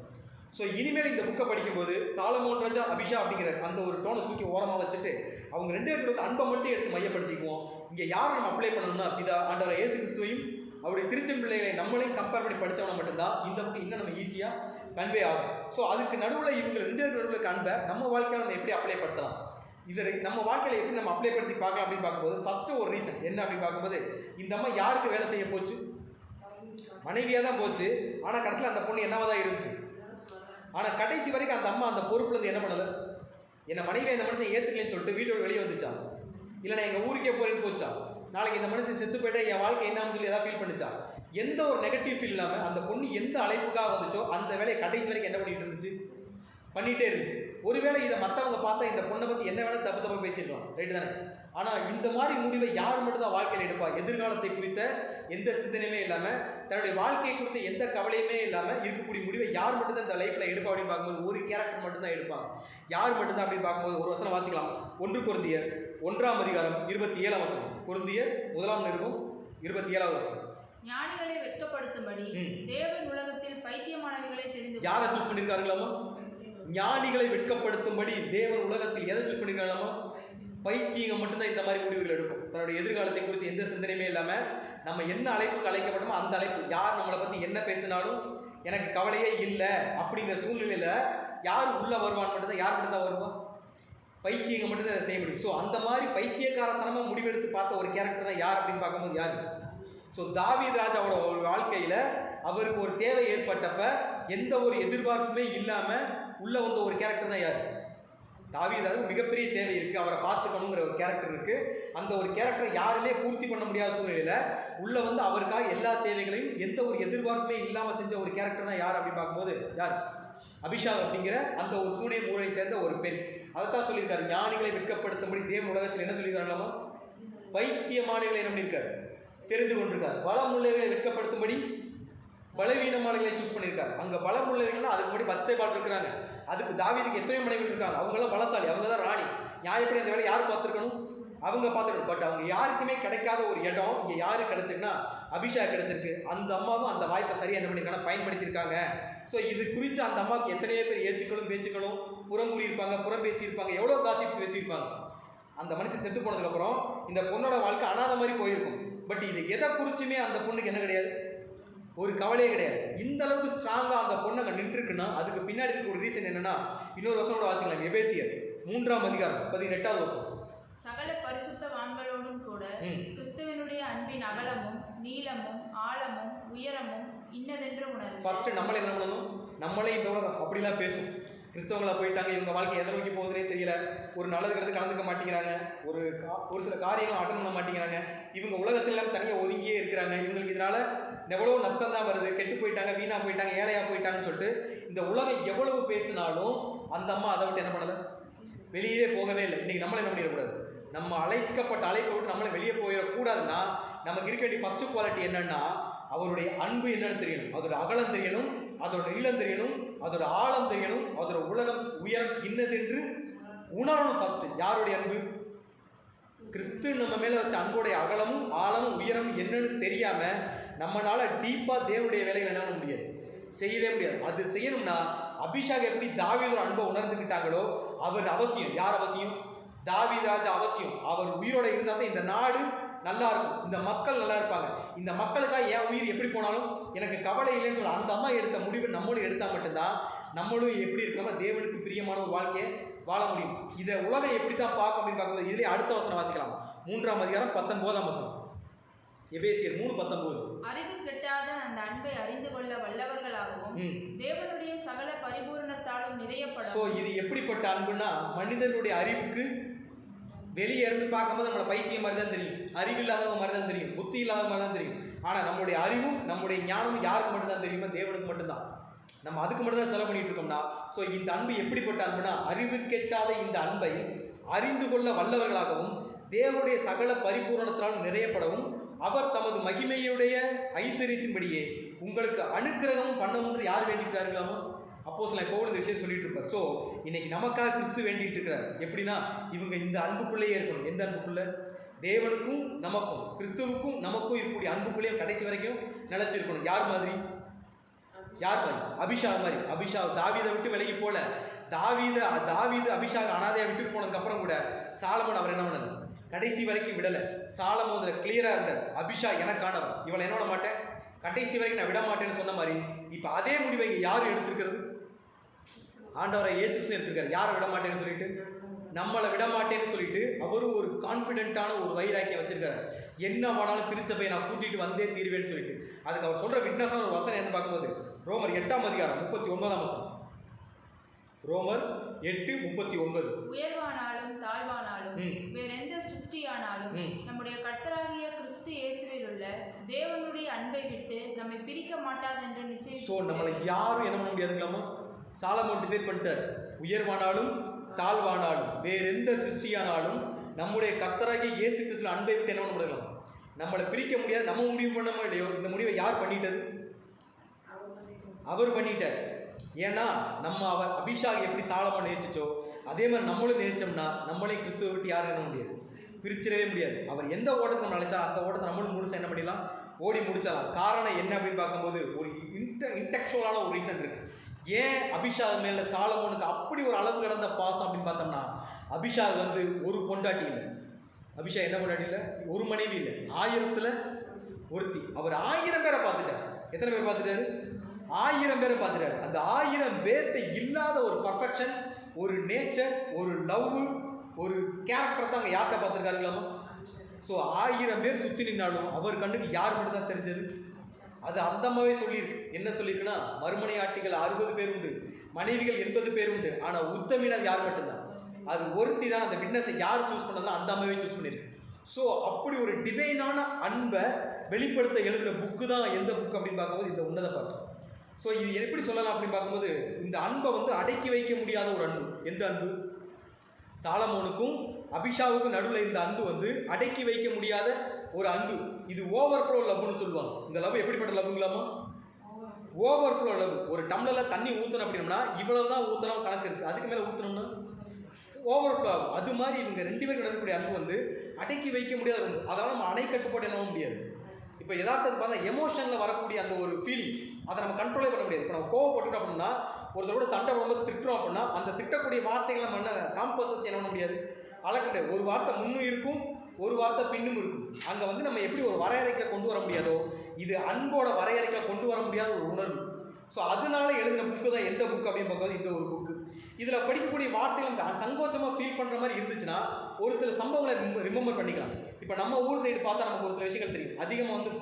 ஸோ இனிமேல் இந்த புக்கை படிக்கும்போது சாலமோன் ராஜா அபிஷா அப்படிங்கிற அந்த ஒரு டோனை தூக்கி ஓரமாக வச்சுட்டு அவங்க 2 பேருக்கு அன்பை மட்டும் எடுத்து மையப்படுத்திக்குவோம். இங்கே யாரை நம்ம அப்ளை பண்ணணும்னா பிதா ஆண்டவர் இயேசு கிறிஸ்துவையும் அவருடைய திருச்செம் பிள்ளைகளை நம்மளையும் கம்பேர் பண்ணி படித்தவங்க மட்டும்தான் இந்த புக்கு இன்னும் நம்ம ஈஸியாக கன்வே ஆகும். ஸோ அதுக்கு நடுவில் இவங்க 2 பேருக்கு நடுவில் இருக்க அன்பை நம்ம வாழ்க்கையில் நம்ம எப்படி அப்ளை படுத்தலாம், இதை நம்ம வாழ்க்கையில் எப்படி நம்ம அப்ளை படுத்தி பார்க்கலாம் அப்படின்னு பார்க்கும்போது ஃபஸ்ட்டு ஒரு ரீசன் என்ன அப்படின்னு பார்க்கும்போது இந்த அம்மா யாருக்கு வேலை செய்ய போச்சு? மனைவியாக தான் போச்சு. ஆனால் கடைசியில் அந்த பொண்ணு என்னவாக தான் இருந்துச்சு. ஆனால் கடைசி வரைக்கும் அந்த அம்மா அந்த பொறுப்புலேருந்து என்ன பண்ணலை? என்னை மனைவியை இந்த மனுஷன் ஏற்றுக்கலன்னு சொல்லிட்டு வீட்டோட வெளியே வந்துச்சா? இல்லை நான் எங்கள் ஊருக்கே போகிறேன்னு போச்சா? நாளைக்கு இந்த மனுஷன் செத்து போய்ட்டு என் வாழ்க்கை என்னன்னு சொல்லி எதாவது ஃபீல் பண்ணிச்சா? எந்த ஒரு நெகட்டிவ் ஃபீல் இல்லாமல் அந்த பொண்ணு எந்த அழைப்புக்காக வந்துச்சோ அந்த வேலையை கடைசி வரைக்கும் என்ன பண்ணிட்டு இருந்துச்சு? பண்ணிகிட்டே இருந்துச்சு. ஒருவேளை இதை மற்றவங்க பார்த்தா இந்த பொண்ணை பற்றி என்ன வேணால் தப்பு பேசியிருக்கலாம். ரைட்டு தானே? ஆனால் இந்த மாதிரி முடிவை யார் மட்டும்தான் வாழ்க்கையில் எடுப்பா? எதிர்காலத்தை குறித்த எந்த சிந்தனையுமே இல்லாமல், தன்னுடைய வாழ்க்கையை குறித்த எந்த கவலையுமே இல்லாமல் இருக்கக்கூடிய முடிவை யார் மட்டும்தான் இந்த லைஃப்பில் எடுப்பா அப்படின்னு பார்க்கும்போது ஒரு கேரக்டர் மட்டும்தான் எடுப்பாங்க. யார் மட்டும்தான் அப்படின்னு பார்க்கும்போது ஒரு வசனம் வாசிக்கலாம். 1 கொரிந்தியர் 1ஆம் அதிகாரம் 27ஆம் வசனம். கொரிந்தியர் 1ஆம் நிருபம் 27ஆவது வசனம். ஞானிகளை வெட்கப்படுத்தும்படி தேவன் உலகத்தில் பைத்தியமானவைகளை தெரிந்து யாரை சூஸ் பண்ணியிருக்காருங்களாமா? ஞானிகளை வெட்கப்படுத்தும்படி தேவன் உலகத்தில் எதை சூஸ் பண்ணியிருக்காங்களாமா? பைத்தியங்க மட்டும்தான் இந்த மாதிரி முடிவுகள் எடுக்கும். தன்னுடைய எதிர்காலத்தை குறித்து எந்த சிந்தனையுமே இல்லாமல் நம்ம என்ன அழைப்புக்கு அழைக்கப்பட்டோமோ அந்த அழைப்பு, யார் நம்மளை பற்றி என்ன பேசினாலும் எனக்கு கவலையே இல்லை அப்படிங்கிற சூழ்நிலையில் யார் உள்ளே வருவான்னு மட்டும்தான். யார் மட்டும்தான் வருவா? பைத்தியங்க மட்டும்தான் அதை செய்ய முடியும். ஸோ அந்த மாதிரி பைத்தியக்காரத்தனமாக முடிவெடுத்து பார்த்த ஒரு கேரக்டர் தான் யார் அப்படின்னு பார்க்கும்போது யார்? ஸோ தாவீது ராஜாவோட ஒரு வாழ்க்கையில் அவருக்கு ஒரு தேவை ஏற்பட்டப்ப எந்த ஒரு எதிர்பார்ப்புமே இல்லாமல் உள்ளே வந்த ஒரு கேரக்டர் தான் யார்? தாவீதுக்கு மிகப்பெரிய தேவை இருக்குது, அவரை பார்த்துக்கணுங்கிற ஒரு கேரக்டர் இருக்குது. அந்த ஒரு கேரக்டரை யாருமே பூர்த்தி பண்ண முடியாத சூழ்நிலையில் உள்ளே வந்து அவருக்காக எல்லா தேவைகளையும் எந்த ஒரு எதிர்பார்ப்புமே இல்லாமல் செஞ்ச ஒரு கேரக்டர் தான் யார் அப்படின்னு பார்க்கும்போது யார்? அபிஷாக் அப்படிங்கிற அந்த ஒரு சூனிய மூளை சேர்ந்த ஒரு பெண். அதைத்தான் சொல்லியிருக்காரு, ஞானிகளை வெட்கப்படுத்தும்படி தேவன் உலகத்தில் என்ன சொல்லியிருக்காங்களாமா? பைத்தியமானவர்களை என்ன பண்ணியிருக்காரு? தெரிந்து கொண்டிருக்காரு. பலமுள்ளவர்களை வெட்கப்படுத்தும்படி பலவீனமானவர்களை சூஸ் பண்ணியிருக்காரு. அங்கே பலமுள்ளவர்கள்னா அதுக்கு முன்னாடி 10 பால் இருக்கிறாங்க. அதுக்கு தாவீதுக்கு எத்தனை மனைவிகள் இருக்காங்க? அவங்களாம் பலசாலி, அவங்க தான் ராணி. நியாயப்படி அந்த வேலை யார் பார்த்துருக்கணும்? அவங்க பார்த்துக்கணும். பட் அவங்க யாருக்குமே கிடைக்காத ஒரு இடம் இங்கே யாருக்கு கிடைச்சிருக்குன்னா அபிஷாக் கிடைச்சிருக்கு. அந்த அம்மாவும் அந்த வாய்ப்பை சரியாக என்ன பண்ணியிருக்காங்க? பயன்படுத்தியிருக்காங்க. ஸோ இது குறித்து அந்த அம்மாவுக்கு எத்தனையோ பேர் ஏச்சுக்களும் பேச்சுக்களும் புறம் கூறியிருப்பாங்க, புறம் பேசியிருப்பாங்க, எவ்வளோ காசிப்ஸ் பேசியிருப்பாங்க. அந்த மனுஷன் செத்து போனதுக்கப்புறம் இந்த பொண்ணோட வாழ்க்கை அனாத மாதிரி போயிருக்கும். பட் இது எதை குறிச்சுமே அந்த பொண்ணுக்கு என்ன கிடையாது? ஒரு கவலையே கிடையாது. இந்த அளவுக்கு ஸ்ட்ராங்காக அந்த பொண்ணு அங்கே நின்றுருக்குன்னா அதுக்கு பின்னாடி இருக்க ஒரு ரீசன் என்னன்னா, இன்னொரு வசனோட வாசிக்கலாம். எபேசியர் 3ஆம் அதிகாரம் 18வது வசனம். சகல பரிசுத்தவான்களோடும் கூட கிறிஸ்துவினுடைய அன்பின் அகலமும் நீளமும் ஆழமும் உயரமும் இன்னதென்று உணர்வு. ஃபர்ஸ்ட் நம்மளே என்ன பண்ணணும்? நம்மளே இந்த உலகம் அப்படிலாம் பேசும். கிறிஸ்தவங்களா போயிட்டாங்க, இவங்க வாழ்க்கை எதை நோக்கி போகுதுன்னே தெரியல, ஒரு நல்லதுக்கிறது கலந்துக்க மாட்டேங்கிறாங்க, ஒரு சில காரியங்கள் அட்டன் பண்ண மாட்டேங்கிறாங்க, இவங்க உலகத்தில் எல்லாம் தனியாக ஒதுங்கியே இருக்கிறாங்க, இவங்களுக்கு இதனால எவ்வளோ நஷ்டம் தான் வருது, கெட்டு போயிட்டாங்க, வீணாக போயிட்டாங்க, ஏழையாக போயிட்டாங்கன்னு சொல்லிட்டு இந்த உலகம் எவ்வளவு பேசினாலும் அந்த அம்மா அதை விட்டு என்ன பண்ணலை? வெளியே போகவே இல்லை. இன்றைக்கி நம்மளே என்ன பண்ணிடக்கூடாது? நம்ம அழைக்கப்பட்ட அழைப்பை விட்டு நம்மளை வெளியே போயிடக்கூடாதுன்னா நமக்கு இருக்க வேண்டிய ஃபஸ்ட்டு குவாலிட்டி என்னென்னா அவருடைய அன்பு என்னன்னு தெரியணும். அதோட அகலம் தெரியணும், அதோட நீளம் தெரியணும், அதோட ஆழம் தெரியணும், அதோட உலகம் உயரம் இன்னதென்று உணரணும். ஃபர்ஸ்ட் யாருடைய அன்பு? கிறிஸ்து நம்ம மேல வச்ச அன்புடைய அகலமும் ஆழமும் உயரமும் என்னன்னு தெரியாம நம்மளால டீப்பா தேவனுடைய வேலைகளை என்ன பண்ண முடியாது, செய்யவே முடியாது. அது செய்யணும்னா அபிஷாக் எப்படி தாவீதோட அன்பை உணர்ந்துக்கிட்டாங்களோ அவர் அவசியம். யார் அவசியம்? தாவீது ராஜா அவசியம். அவர் உயிரோட இருந்தால் தான் இந்த நாடு நல்லா இருக்கும், இந்த மக்கள் நல்லா இருப்பாங்க. இந்த மக்களுக்காக என் உயிர் எப்படி போனாலும் எனக்கு கவலை இல்லைன்னு சொல்ல அந்த அம்மா எடுத்த முடிவு நம்மளும் எடுத்தால் மட்டும்தான் நம்மளும் எப்படி இருக்கணும்னா தேவனுக்கு பிரியமான ஒரு வாழ்க்கையை வாழ முடியும். இதை உலகம் எப்படி தான் பார்க்க அப்படின்னு பார்க்கும்போது இதுலேயே அடுத்த வசனம் வாசிக்கலாம். 3ஆம் அதிகாரம் 19ஆம் வசனம். எபேசியர் 3:19. அறிவு கெட்டாத அந்த அன்பை அறிந்து கொள்ள வல்லவர்களாகவும் தேவனுடைய சகல பரிபூரணத்தாலும் நிறையப்படும். ஸோ இது எப்படிப்பட்ட அன்புனா மனிதனுடைய அறிவுக்கு வெளியே இருந்து பார்க்கும்போது நம்மளை பைத்தியம் மாதிரி தான் தெரியும், அறிவு இல்லாதவங்க மாதிரி தான் தெரியும், புத்தி இல்லாத மாதிரி தான் தெரியும். ஆனால் நம்மளுடைய அறிவும் நம்முடைய ஞானமும் யாருக்கு மட்டும்தான் தெரியுமா? தேவனுக்கு மட்டும்தான். நம்ம அதுக்கு மட்டும்தான் செலவு பண்ணிட்டு இருக்கோம்னா ஸோ இந்த அன்பு எப்படிப்பட்ட அன்புனா அறிவு கெட்டாத இந்த அன்பை அறிந்து கொள்ள வல்லவர்களாகவும் தேவனுடைய சகல பரிபூரணத்தாலும் நிறையப்படவும் அவர் தமது மகிமையுடைய ஐஸ்வர்யத்தின்படியே உங்களுக்கு அனுக்கிரகமும் பண்ணவும் யார் வேண்டிக்கிறார்களாமோ? அப்போஸ்தலன் பவுல் இந்த விஷயம் சொல்லிட்டு இருப்பார். ஸோ இன்னைக்கு நமக்காக கிறிஸ்து வேண்டிட்டு இருக்கிறார். எப்படின்னா இவங்க இந்த அன்புக்குள்ளேயே இருக்கணும். எந்த அன்புக்குள்ள? தேவனுக்கும் நமக்கும், கிறிஸ்துவுக்கும் நமக்கும் இருக்கக்கூடிய அன்புக்குள்ளேயே கடைசி வரைக்கும் நிலைச்சிருக்கணும். யார் மாதிரி? யார் மாதிரி? அபிஷாக் மாதிரி. அபிஷாக் தாவீதை விட்டு விலகி போல. தாவீது அபிஷாக் அனாதையை விட்டு போனதுக்கு அப்புறம் கூட சாலமோன் அவர் என்ன பண்ணது? கடைசி வரைக்கும் விடலை. சாலமோன் அதில் கிளியரா இருந்தார். அபிஷாக் எனக்கானவர், இவளை என்ன பண்ண மாட்டேன், கடைசி வரைக்கும் நான் விட மாட்டேன்னு சொன்ன மாதிரி இப்போ அதே முடிவை இங்கே யார் எடுத்திருக்கிறது? ஆண்டவரை இயேசு கிறிஸ்து எடுத்திருக்காரு. யாரை விட மாட்டேன்னு சொல்லிட்டு? நம்மளை விட மாட்டேன்னு சொல்லிட்டு அவரும் ஒரு கான்ஃபிடென்ட்டான ஒரு வைராக்கியம் வச்சிருக்காரு. என்ன ஆனாலும் திருச்சபையை நான் கூட்டிட்டு வந்தே தீர்வேன்னு சொல்லிட்டு. அதுக்கு அவர் சொல்ற விட்னஸான ஒரு வசனம் என்ன பார்க்கும்போது ரோமர் 8ஆம் அதிகாரம் 39ஆம் வசனம். ரோமர் 8:39. உயர்வானாலும் தாழ்வானாலும் வேற எந்த சிருஷ்டியானாலும் நம்முடைய கர்த்தராகிய கிறிஸ்து இயேசுவில் உள்ள தேவனுடைய அன்பை விட்டு நம்மை பிரிக்க மாட்டாது என்று நிச்சயம். ஸோ நம்மளை யாரும் என்ன பண்ண முடியாதுங்களாமா? சாலமோன் டிசைட் பண்ணிட்டார். உயர்வானாலும் தாழ்வானாலும் வேற எந்த சிருஷ்டியானாலும் நம்முடைய கர்த்தராகிய இயேசு கிறிஸ்து அன்பை விட்டு என்ன பண்ண முடியலாம்? நம்மளை பிரிக்க முடியாது. நம்ம முடிவு பண்ணமோ இல்லையோ, இந்த முடிவை யார் பண்ணிட்டது? அவர் பண்ணிட்டார். ஏன்னா நம்ம அவர் அபிஷாக் எப்படி சாலமோன் நேசிச்சோ அதே மாதிரி நம்மளும் நேசிச்சோம்னா நம்மளையும் கிறிஸ்துவை விட்டு யாரும் என்ன முடியாது, பிரிச்சிடவே முடியாது. அவர் எந்த ஓட்டத்தை நம்ம நினைச்சா அந்த ஓட்டத்தை நம்மளும் முடிச்சா என்ன பண்ணிடலாம், ஓடி முடிச்சிடலாம். காரணம் என்ன அப்படின்னு பார்க்கும்போது ஒரு இன்டெக்சுவலான ஒரு ரீசன் இருக்கு. ஏன் அபிஷாக் மேல சாலமோனுக்கு அப்படி ஒரு அளவு கடந்த பாசம் அப்படின்னு பார்த்தோம்னா, அபிஷாக் வந்து ஒரு பொண்டாட்டி இல்லை. அபிஷாக் என்ன பொண்டாட்டி இல்லை, ஒரு மனைவி இல்லை, 1000ல் ஒருத்தி. அவர் 1000 பேரை பார்த்துட்டார். எத்தனை பேர் பார்த்துட்டாரு? 1000 பேரை பார்த்துட்டாரு. அந்த 1000 பேர்கிட்ட இல்லாத ஒரு பர்ஃபெக்ஷன், ஒரு நேச்சர், ஒரு லவ், ஒரு கேரக்டர் தான் அங்கே யார்கிட்ட பார்த்துருக்காருங்களாமா? ஸோ 1000 பேர் சுற்றி நின்னாலும் அவர் கண்ணுக்கு யார் மட்டும் தான் தெரிஞ்சது? அது அந்த அம்மாவே சொல்லியிருக்கு. என்ன சொல்லியிருக்குன்னா, மறுமனையாட்டிகள் 60 பேர் உண்டு, மனைவிகள் 80 பேர் உண்டு, ஆனால் உத்தமினது யார் மட்டும்தான்? அது ஒருத்தி தான். அந்த விட்னஸை யார் சூஸ் பண்ணதுன்னா அந்த அம்மாவே சூஸ் பண்ணியிருக்கு. ஸோ அப்படி ஒரு டிவைனான அன்பை வெளிப்படுத்த எழுதுகிற புக்கு தான் எந்த புக் அப்படின்னு பார்க்கும்போது இந்த உன்னத பாட்டு. ஸோ இது எப்படி சொல்லலாம் அப்படின்னு பார்க்கும்போது இந்த அன்பை வந்து அடக்கி வைக்க முடியாத ஒரு அன்பு. எந்த அன்பு? சாலமோனுக்கும் அபிஷாவுக்கும் நடுவில் இந்த அன்பு வந்து அடக்கி வைக்க முடியாத ஒரு அன்பு. இது ஓவர்ஃப்ளோ லவ்னு சொல்லுவாங்க. இந்த லவ் எப்படிப்பட்ட லவ்ங்களாமா? Overflow love. ஒரு டம்ளரில் தண்ணி ஊற்றணும் அப்படின்னா இவ்வளவு தான் ஊற்றணும் கணக்கு இருக்குது, அதுக்கு மேலே ஊற்றணும்னா ஓவர்ஃப்ளோ ஆகும். அது மாதிரி இவங்க 2 பேருக்கு நடக்கக்கூடிய அன்பு வந்து அடக்கி வைக்க முடியாத அன்பு. அதனால் நம்ம அணை கட்டுப்பாடு என்ன முடியாது. இப்போ யதார்த்தத்தை பார்த்தா எமோஷனில் வரக்கூடிய அந்த ஒரு ஃபீலிங் அதை நம்ம கண்ட்ரோலே பண்ண முடியாது. இப்போ நம்ம கோவப்பட்டுட்டோம் அப்படின்னா, ஒருத்தரோட சண்டை போடும்போது திட்டுறோம் அப்படின்னா அந்த திட்டக்கூடிய வார்த்தைகளை நம்ம என்ன காம்பஸ் வச்சு என்ன பண்ண முடியாது, அளக்க முடியாது. ஒரு வார்த்தை முன்னும் இருக்கும், ஒரு வார்த்தை பின்னும் இருக்கும். அங்கே வந்து நம்ம எப்படி ஒரு வரையறைகளை கொண்டு வர முடியாதோ, இது அன்போட வரையறைகளை கொண்டு வர முடியாத ஒரு உணர்வு. ஸோ அதனால எழுதின புக்கு தான் எந்த புக் அப்படின்னு பார்க்கும்போது இந்த ஒரு புக்கு. இதில் படிக்கக்கூடிய வார்த்தைகள் நமக்கு சங்கோச்சமாக ஃபீல் பண்ணுற மாதிரி இருந்துச்சுன்னா ஒரு சில சம்பவங்களை ரிமெம்பர் பண்ணிக்கலாம். இப்போ நம்ம ஊர் சைடு பார்த்தா நமக்கு ஒரு சில விஷயங்கள் தெரியும். அதிகமாக வந்து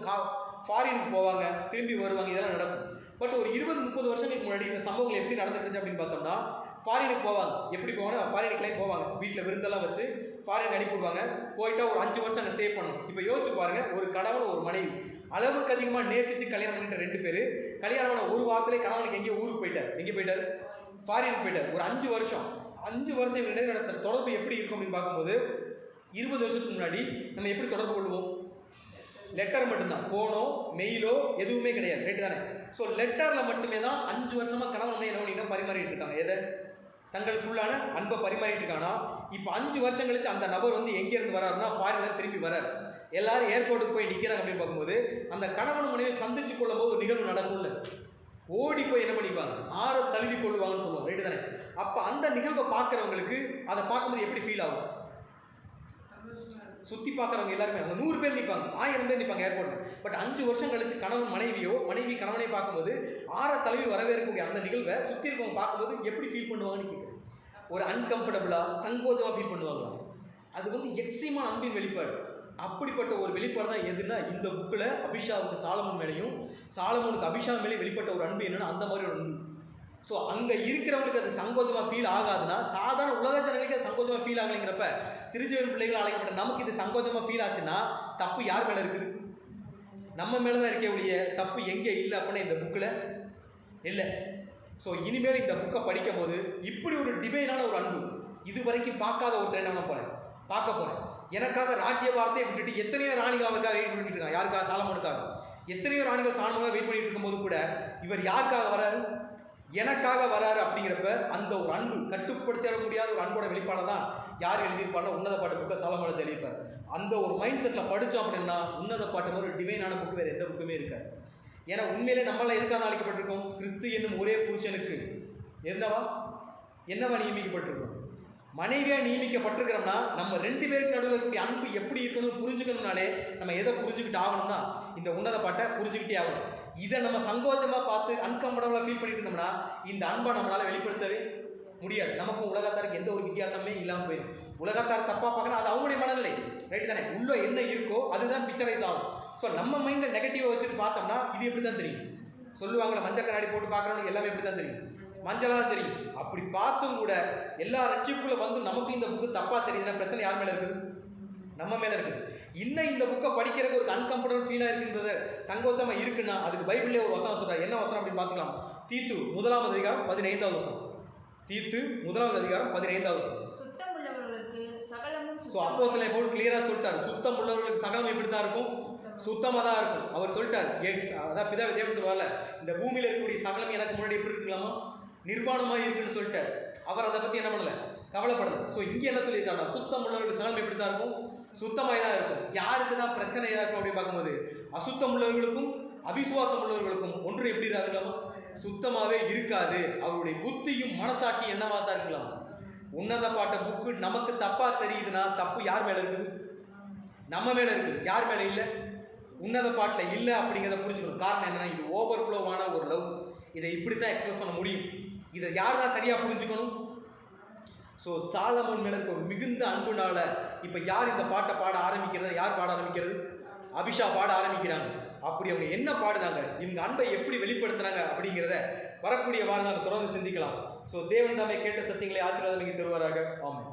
ஃபாரினுக்கு போவாங்க, திரும்பி வருவாங்க, இதெல்லாம் நடக்கும். பட் ஒரு 20-30 வருஷங்களுக்கு முன்னாடி இந்த சம்பவங்கள் எப்படி நடந்துருச்சு அப்படின்னு பார்த்தோம்னா, ஃபாரினுக்கு போவாங்க. எப்படி போவாங்க? ஃபாரினுக்குலாம் போவாங்க, வீட்டில் விருந்தெல்லாம் வச்சு ஃபாரினுக்கு அனுப்பிவிடுவாங்க. போயிட்டா ஒரு 5 வருஷம் அங்கே ஸ்டே பண்ணணும். இப்போ யோசிச்சு பாருங்கள், ஒரு கணவன் ஒரு மனைவி அளவுக்கு அதிகமாக நேசித்து கல்யாணம் பண்ணிட்ட 2 பேர் கல்யாணமான ஒரு வாரத்திலே கணவனுக்கு எங்கேயோ ஊருக்கு போயிட்டார். எங்கே போயிட்டார்? ஃபாரினுக்கு போயிட்டார். ஒரு 5 வருஷம் இவங்க நடத்த தொடர்பு எப்படி இருக்கும் அப்படின்னு பார்க்கும்போது 20 வருஷத்துக்கு முன்னாடி நம்ம எப்படி தொடர்பு கொள்வோம்? லெட்டர் மட்டும்தான், ஃபோனோ மெயிலோ எதுவுமே கிடையாது, ரைட்டு தானே? ஸோ லெட்டரில் மட்டுமே தான் 5 வருஷமாக கணவன் மனைவி பரிமாறிட்டு இருக்காங்க. எதை? தங்களுக்குள்ளான அன்பை பரிமாறிட்டு இருக்கானா. இப்போ 5 வருஷம் கழிச்சு அந்த நபர் வந்து எங்கேருந்து வராருன்னா ஃபாரின்ல திரும்பி வரார். எல்லாரும் ஏர்போர்ட்டுக்கு போய் நிற்கிறாங்க அப்படின்னு பார்க்கும்போது அந்த கணவன் மனைவி சந்திச்சு கொள்ளும் போது ஒரு நிகழ்வு நடக்கும்ல, ஓடி போய் என்ன பண்ணிப்பாங்க, ஆற தழுவி கொள்வாங்கன்னு சொல்லுவோம், ரைட்டு தானே? அப்போ அந்த நிகழ்வை பார்க்குறவங்களுக்கு அதை பார்க்கும்போது எப்படி ஃபீல் ஆகும்? சுற்றி பார்க்குறவங்க எல்லாருமே அவங்க 100 பேர் நிற்பாங்க, 1000 பேர் நிற்பாங்க ஏர்போர்ட்டில். பட் 5 வருஷம் கழிச்சு கணவன் மனைவியோ மனைவி கணவனை பார்க்கும்போது ஆற தழுவி வரவேற்கக்கூடிய அந்த நிகழ்வை சுற்றி இருக்கவங்க பார்க்கும்போது எப்படி ஃபீல் பண்ணுவாங்கன்னு கேட்குறேன். ஒரு அன்கம்ஃபர்டபுளாக சங்கோஜமாக ஃபீல் பண்ணுவாங்களா? அது வந்து எக்ஸ்ட்ரீமான அன்பின் வெளிப்பாடு. அப்படிப்பட்ட ஒரு வெளிப்பாடு தான் எதுனா இந்த புக்கில் அபிஷாவுக்கு சாலமோன் மேலேயும் சாலமோனுக்கு அபிஷா மேலேயும் வெளிப்பட்ட ஒரு அன்பு என்னன்னா அந்த மாதிரி ஒரு அன்பு. ஸோ அங்கே இருக்கிறவங்களுக்கு அது சங்கோஜமாக ஃபீல் ஆகாதுன்னா சாதாரண உலக ஜனங்களுக்கு அது சங்கோஜமாக ஃபீல் ஆகலைங்கிறப்ப திருச்செவன் பிள்ளைகள் அழைக்கப்பட்ட நமக்கு இது சங்கோஜமாக ஃபீல் ஆச்சுன்னா தப்பு யார் மேலே இருக்குது? நம்ம மேலே தான் இருக்கக்கூடிய தப்பு எங்கே இல்லை அப்படின்னா இந்த புக்கில் இல்லை. ஸோ இனிமேல் இந்த புக்கை படிக்கும் போது இப்படி ஒரு டிவைனான ஒரு அன்பு இது வரைக்கும் பார்க்காத ஒருத்தர் என்ன பண்ண போகிறேன், பார்க்க போகிறேன். எனக்காக ராஜ்ய வார்த்தையை விட்டுட்டு எத்தனையோ ராணிகள் அவருக்காக வெயிட் பண்ணிட்டு இருக்காங்க. யாருக்காக? சாலமோனுக்காக. எத்தனையோ ராணிகள் சாலமோனுக்காக வெயிட் பண்ணிட்டு இருக்கும்போது கூட இவர் யாருக்காக வராரு? எனக்காக வராரு. அப்படிங்கிறப்ப அந்த ஒரு அன்பு கட்டுப்படுத்த முடியாத ஒரு அன்போட வெளிப்பாடு தான் யார் எழுதியிருப்பாருன்னா உன்னத பாட்டு புக்கை சாலமோனை எழுதியிருப்பார். அந்த ஒரு மைண்ட் செட்டில் படித்தோம் அப்படின்னா உன்னத பாட்டு மாதிரி ஒரு டிவைனான புக்கு வேறு எந்த புக்குமே இருக்காது. ஏன்னா உண்மையிலே நம்மளால் எதுக்காக அழைக்கப்பட்டிருக்கோம்? கிறிஸ்து என்னும் ஒரே புருஷனுக்கு என்னவா நியமிக்கப்பட்டிருக்கோம்? மனைவியாக நியமிக்கப்பட்டிருக்கிறோம்னா நம்ம 2 பேருக்கு நடுவில் இருக்கக்கூடிய அன்பு எப்படி இருக்கணும்னு புரிஞ்சுக்கணும்னாலே நம்ம எதை புரிஞ்சுக்கிட்டு ஆகணும்னா இந்த உன்னத பாட்டை புரிஞ்சுக்கிட்டே ஆகணும். இதை நம்ம சங்கோஜமாக பார்த்து அன்கம்ஃபர்டபுளாக ஃபீல் பண்ணிட்டு இருந்தோம்னா இந்த அன்பை நம்மளால் வெளிப்படுத்தவே முடியாது. நமக்கும் உலகத்தாருக்கு எந்த ஒரு வித்தியாசமே இல்லாமல் போயிடும். உலகத்தார் தப்பாக பார்க்கணும், அது அவங்களுடைய மனநிலை, ரைட்டு தானே? உள்ள என்ன இருக்கோ அதுதான் பிக்சரைஸ் ஆகும். ஸோ நம்ம மைண்டை நெகட்டிவாக வச்சுட்டு பார்த்தோம்னா இது எப்படி தான் தெரியும்? சொல்லுவாங்களே மஞ்சள் கண்ணாடி போட்டு பார்க்குறவங்களுக்கு எல்லாமே எப்படி தான் தெரியும்? மஞ்சளாக தான் தெரியும். அப்படி பார்த்தும் கூட எல்லா ரட்சிப்புக்குள்ள வந்து நமக்கு இந்த புக்கு தப்பாக தெரியுதுன்னா பிரச்சனை யார் மேலே இருக்குது? நம்ம மேலே இருக்குது. இன்னும் இந்த புக்கை படிக்கிறதுக்கு ஒரு அன்கம்ஃபர்டபுள் ஃபீலாக இருக்குன்றது சங்கோச்சமாக இருக்குன்னா அதுக்கு பைபிளே ஒரு வசனம் சொல்கிறார். என்ன வசனம் அப்படின்னு பார்த்துக்கலாம். தீத்து 1ஆம் அதிகாரம் 15ஆவது வசனம். தீத்து 1ஆவது அதிகாரம் 15ஆவது வசனம். சுத்தம் உள்ளவர்களுக்கு சகலமும். ஸோ அப்போஸ்தலன் பவுல் கிளியராக சொல்லிட்டார், சுத்தம் உள்ளவர்களுக்கு சகலம் எப்படி தான் இருக்கும்? சுத்தமாக தான் இருக்கும். அவர் சொல்லிட்டார், அதான் பிதா தேவன் சொல்லுவார்ல, இந்த பூமியில் இருக்கக்கூடிய சகலம் எனக்கு முன்னாடி எப்படி இருக்குங்களாமா? நிர்வாணமாக இருக்குன்னு சொல்லிட்டார். அவர் அதை பற்றி என்ன பண்ணலை, கவலைப்படலை. ஸோ இங்கே என்ன சொல்லியிருக்காருன்னா சுத்தம் உள்ளவர்களுக்கு சகலம் எப்படி தான் இருக்கும்? சுத்தமாக தான் இருக்கும். யாருக்கு தான் பிரச்சனை இருக்கும் அப்படின்னு பார்க்கும்போது அசுத்தம் உள்ளவர்களுக்கும் அவிசுவாசம் உள்ளவர்களுக்கும் ஒன்று எப்படி இருக்காதுங்களாமா? சுத்தமாகவே இருக்காது. அவருடைய புத்தியும் மனசாட்சியும் என்னவா தான் இருக்கலாம்? உன்னத பாட்ட புக்கு நமக்கு தப்பாக தெரியுதுன்னா தப்பு யார் மேலே இருக்குது? நம்ம மேலே இருக்குது. யார் மேலே இல்லை? உன்னத பாட்டில் இல்லை அப்படிங்கிறத புரிஞ்சுக்கணும். காரணம் என்னன்னா இது ஓவர்ஃப்ளோவான ஒரு லவ். இதை இப்படி தான் எக்ஸ்பிரஸ் பண்ண முடியும். இதை யார் தான் சரியாக புரிஞ்சுக்கணும்? ஸோ சாலமோன் மேலே இருக்க ஒரு மிகுந்த அன்புனால இப்போ யார் இந்த பாட்டை பாட ஆரம்பிக்கிறது? யார் பாட ஆரம்பிக்கிறது? அபிஷா பாட ஆரம்பிக்கிறாங்க. அப்படி அவங்க என்ன பாடுனாங்க, இவங்க அன்பை எப்படி வெளிப்படுத்துனாங்க அப்படிங்கிறத வரக்கூடிய வாரம் நம்ம தொடர்ந்து சிந்திக்கலாம். ஸோ தேவன் தாமே கேட்ட சத்தியங்களை ஆசீர்வாதம் தருவாராக. ஆமென்.